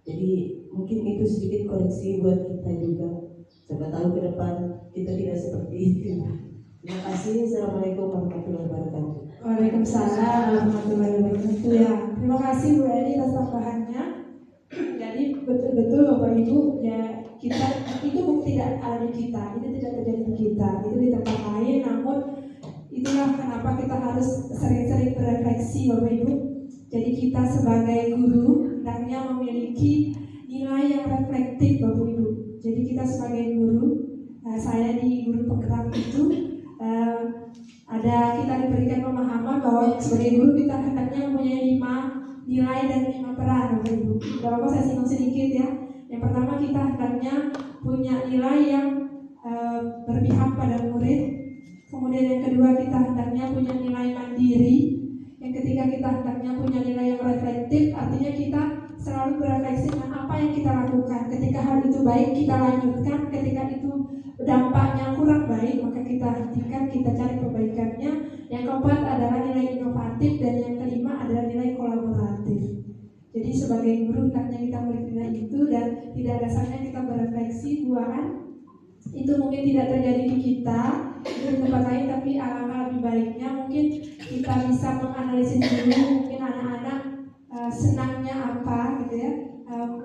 Jadi mungkin itu sedikit koreksi buat kita juga. Siapa tahu ke depan kita tidak seperti itu. Terima kasih. Assalamualaikum warahmatullahi wabarakatuh. Waalaikumsalam warahmatullahi wabarakatuh. Ya, terima kasih Bu Edi atas tambahannya. Jadi betul-betul Bapak Ibu ya, kita itu tidak ada di kita, itu tidak terjadi di kita, itu di tempat lain. Namun itulah kenapa kita harus sering-sering berefleksi Bapak Ibu. Jadi kita sebagai guru hendaknya memiliki nilai yang reflektif Bapak Ibu. Jadi kita sebagai guru, saya di guru penggerak itu kita diberikan pemahaman bahwa sebagai guru kita hendaknya mempunyai 5 nilai dan 5 peran Bapak Ibu. Bapak saya singgung sedikit ya. Yang pertama kita hendaknya punya nilai yang berpihak pada murid. Kemudian yang kedua kita hendaknya punya nilai mandiri. Yang ketiga kita hendaknya punya nilai yang reflektif, artinya kita selalu berefleksi dengan apa yang kita lakukan. Ketika hal itu baik kita lanjutkan, ketika itu dampaknya kurang baik maka kita hentikan, kita cari perbaikannya. Yang keempat adalah nilai inovatif dan yang kelima adalah nilai kolaboratif. Jadi sebagai guru hendaknya kita memiliki nilai itu dan tidak ada salahnya kita berefleksi buahan. Itu mungkin tidak terjadi di kita, itu di tempat lain, tapi alangkah lebih baiknya mungkin kita bisa menganalisis dulu mungkin anak-anak senangnya apa gitu ya,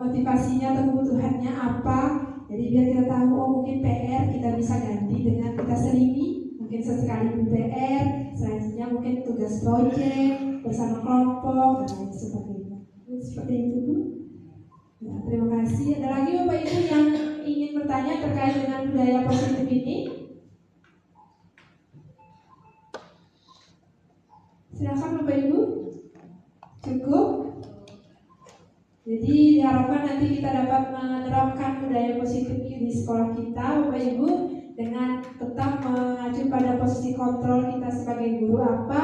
motivasinya atau kebutuhannya apa. Jadi biar kita tahu oh mungkin PR kita bisa ganti dengan kita selingi, mungkin sesekali PR, selanjutnya mungkin tugas proyek bersama kelompok dan lain sebagainya. Seperti itu Bu. Ya, terima kasih. Ada lagi Bapak Ibu yang ingin bertanya terkait dengan budaya positif ini? Silakan Bapak Ibu. Cukup. Jadi diharapkan nanti kita dapat menerapkan budaya positif di sekolah kita Bapak Ibu dengan tetap mengacu pada posisi kontrol kita sebagai guru apa.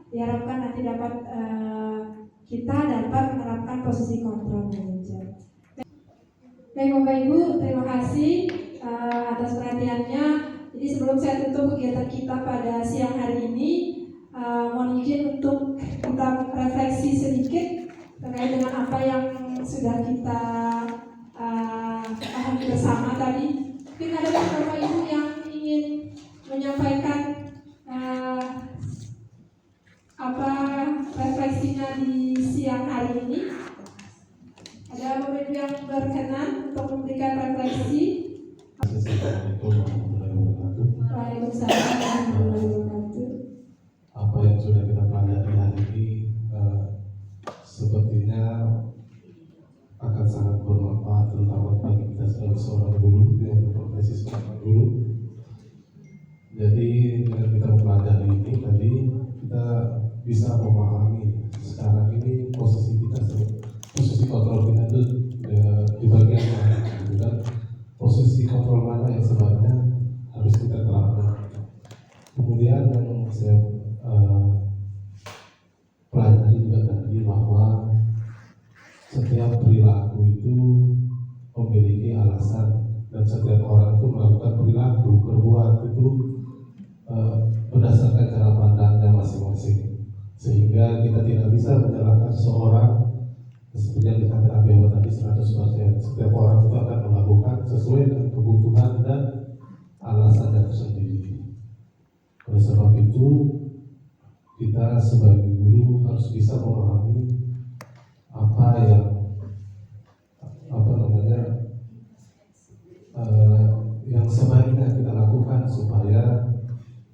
Diharapkan nanti dapat kita dapat menerapkan posisi kontrol manajer. Baik Bapak Ibu, terima kasih atas perhatiannya. Jadi sebelum saya tutup kegiatan kita pada siang hari ini, mohon izin untuk kita refleksi sedikit terkait dengan apa yang sudah kita pahami bersama tadi. Mungkin ada beberapa Ibu yang ingin menyampaikan apa refleksinya di siang hari ini. Ada Bapak Ibu yang berkenan untuk memberikan refleksi. Assalamualaikum warahmatullahi wabarakatuh. Waalaikumsalam warahmatullahi wabarakatuh. Apa yang sudah kita pelajari hari ini sepertinya akan sangat bermanfaat, terutama bagi kita sebagai seorang guru yang berprofesi sebagai guru. Jadi dengan kita mempelajari ini tadi kita bisa memahami sekarang ini posisi kontrol kita itu di bagian mana, gitu kan? Posisi kontrol mana yang sebenarnya harus kita terapkan. Kemudian yang saya pelajari juga tadi bahwa setiap perilaku itu memiliki alasan dan setiap orang itu melakukan perilaku berbuat itu berdasarkan cara pandangnya masing-masing, sehingga sehingga kita tidak bisa menyalahkan seseorang seperti yang dikatakan Bebo tadi 100%. Setiap orang itu akan melakukan sesuai dengan kebutuhan dan alasannya tersendiri. Oleh sebab itu, kita sebagai guru harus bisa memahami apa yang yang sebaiknya kita lakukan supaya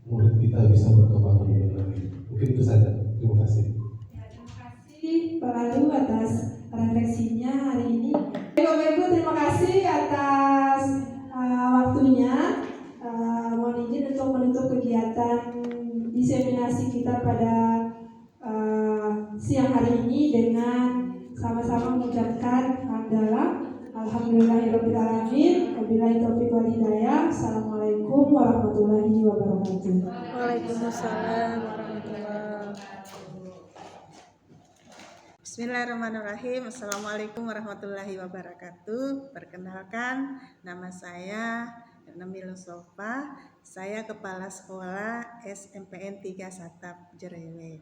murid kita bisa berkembang lebih baik. Mungkin itu saja. Terima kasih. Terima kasih Pak Lalu atas refleksinya hari ini. Bapak Ibu, terima kasih atas waktunya. Mohon izin untuk menutup kegiatan diseminasi kita pada siang hari ini dengan sama-sama mengucapkan hamdalah. Alhamdulillahirrahmanirrahim. Wabillahi taufiq wal hidayah. Assalamualaikum warahmatullahi wabarakatuh. Waalaikumsalam warahmatullahi Bismillahirrahmanirrahim. Assalamualaikum warahmatullahi wabarakatuh. Perkenalkan, nama saya Namil Sofa. Saya Kepala Sekolah SMPN 3 Satap Jerewe.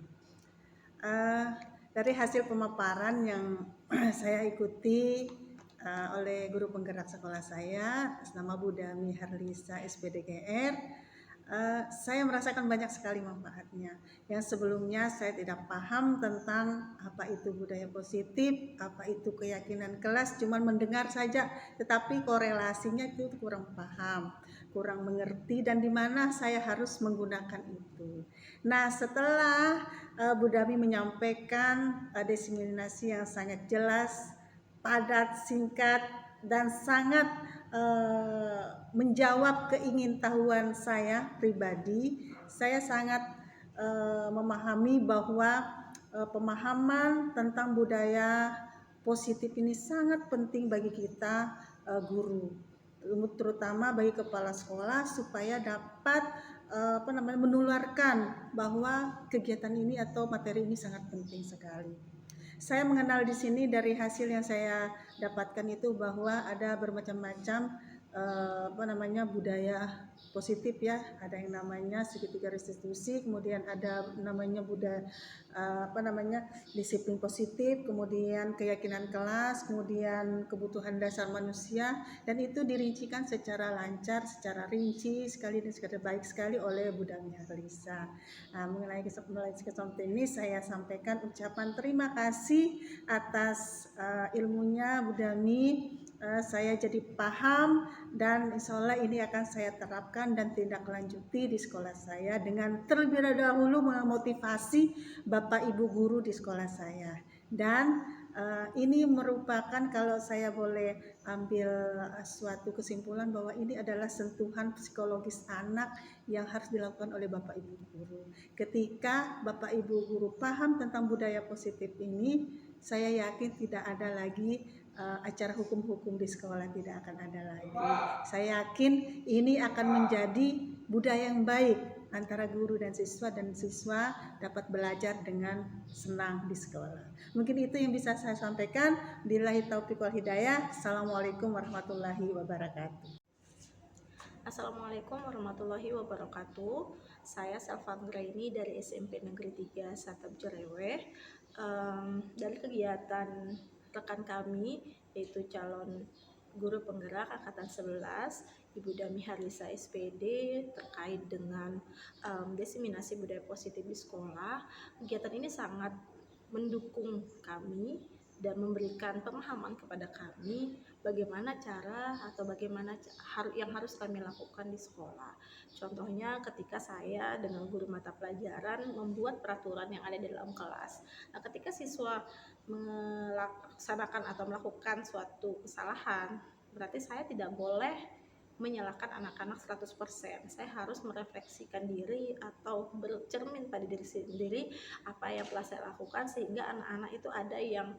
Dari hasil pemaparan yang saya ikuti oleh guru penggerak sekolah saya, nama Bu Dami Harlisa SPDGR, saya merasakan banyak sekali manfaatnya. Yang sebelumnya saya tidak paham tentang apa itu budaya positif, apa itu keyakinan kelas, cuman mendengar saja, tetapi korelasinya itu kurang paham, kurang mengerti, dan di mana saya harus menggunakan itu. Nah, setelah Bu Dami menyampaikan diseminasi yang sangat jelas, padat, singkat, dan sangat menjawab keingintahuan saya pribadi, saya sangat memahami bahwa pemahaman tentang budaya positif ini sangat penting bagi kita guru, terutama bagi kepala sekolah, supaya dapat menularkan bahwa kegiatan ini atau materi ini sangat penting sekali. Saya mengenal di sini dari hasil yang saya dapatkan itu bahwa ada bermacam-macam budaya positif ya. Ada yang namanya segitiga restitusi, kemudian ada namanya budaya disiplin positif, kemudian keyakinan kelas, kemudian kebutuhan dasar manusia, dan itu dirincikan secara lancar, secara rinci sekali dan secara baik sekali oleh Bu Dami Harlisa. Mengenai kesempatan ini saya sampaikan ucapan terima kasih atas ilmunya Bu Dami. Saya jadi paham, dan insya Allah ini akan saya terapkan dan tindak lanjuti di sekolah saya dengan terlebih dahulu memotivasi Bapak Ibu guru di sekolah saya. Dan ini merupakan, kalau saya boleh ambil suatu kesimpulan, bahwa ini adalah sentuhan psikologis anak yang harus dilakukan oleh Bapak Ibu guru. Ketika Bapak Ibu guru paham tentang budaya positif ini, saya yakin tidak ada lagi acara hukum-hukum di sekolah, tidak akan ada lagi. Saya yakin ini akan menjadi budaya yang baik antara guru dan siswa dapat belajar dengan senang di sekolah. Mungkin itu yang bisa saya sampaikan. Billahi taufiq wal hidayah. Assalamualaikum warahmatullahi wabarakatuh. Assalamualaikum warahmatullahi wabarakatuh. Saya Selva Anggraini dari SMP Negeri 3 Satap Jerewe. Dari kegiatan rekan kami, yaitu calon guru penggerak angkatan 11, Ibu Dami Harlisa SPD, terkait dengan diseminasi budaya positif di sekolah. Kegiatan ini sangat mendukung kami dan memberikan pemahaman kepada kami bagaimana cara atau bagaimana yang harus kami lakukan di sekolah. Contohnya ketika saya dengan guru mata pelajaran membuat peraturan yang ada di dalam kelas. Nah, ketika siswa melaksanakan atau melakukan suatu kesalahan, berarti saya tidak boleh menyalahkan anak-anak 100%. Saya harus merefleksikan diri atau bercermin pada diri sendiri apa yang telah saya lakukan, sehingga anak-anak itu ada yang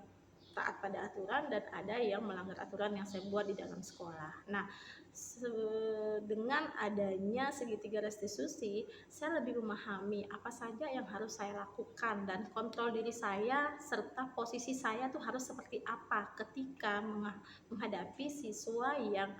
taat pada aturan dan ada yang melanggar aturan yang saya buat di dalam sekolah. Nah, dengan adanya segitiga restitusi, saya lebih memahami apa saja yang harus saya lakukan dan kontrol diri saya, serta posisi saya tuh harus seperti apa ketika menghadapi siswa yang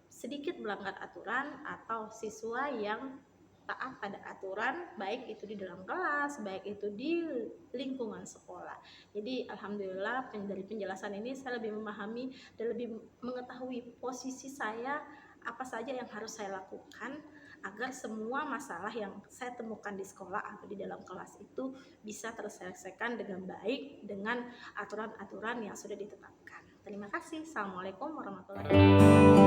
sedikit melanggar aturan atau siswa yang taat pada aturan, baik itu di dalam kelas, baik itu di lingkungan sekolah. Jadi alhamdulillah dari penjelasan ini saya lebih memahami dan lebih mengetahui posisi saya, apa saja yang harus saya lakukan agar semua masalah yang saya temukan di sekolah atau di dalam kelas itu bisa terselesaikan dengan baik dengan aturan-aturan yang sudah ditetapkan. Terima kasih. Assalamualaikum warahmatullahi wabarakatuh.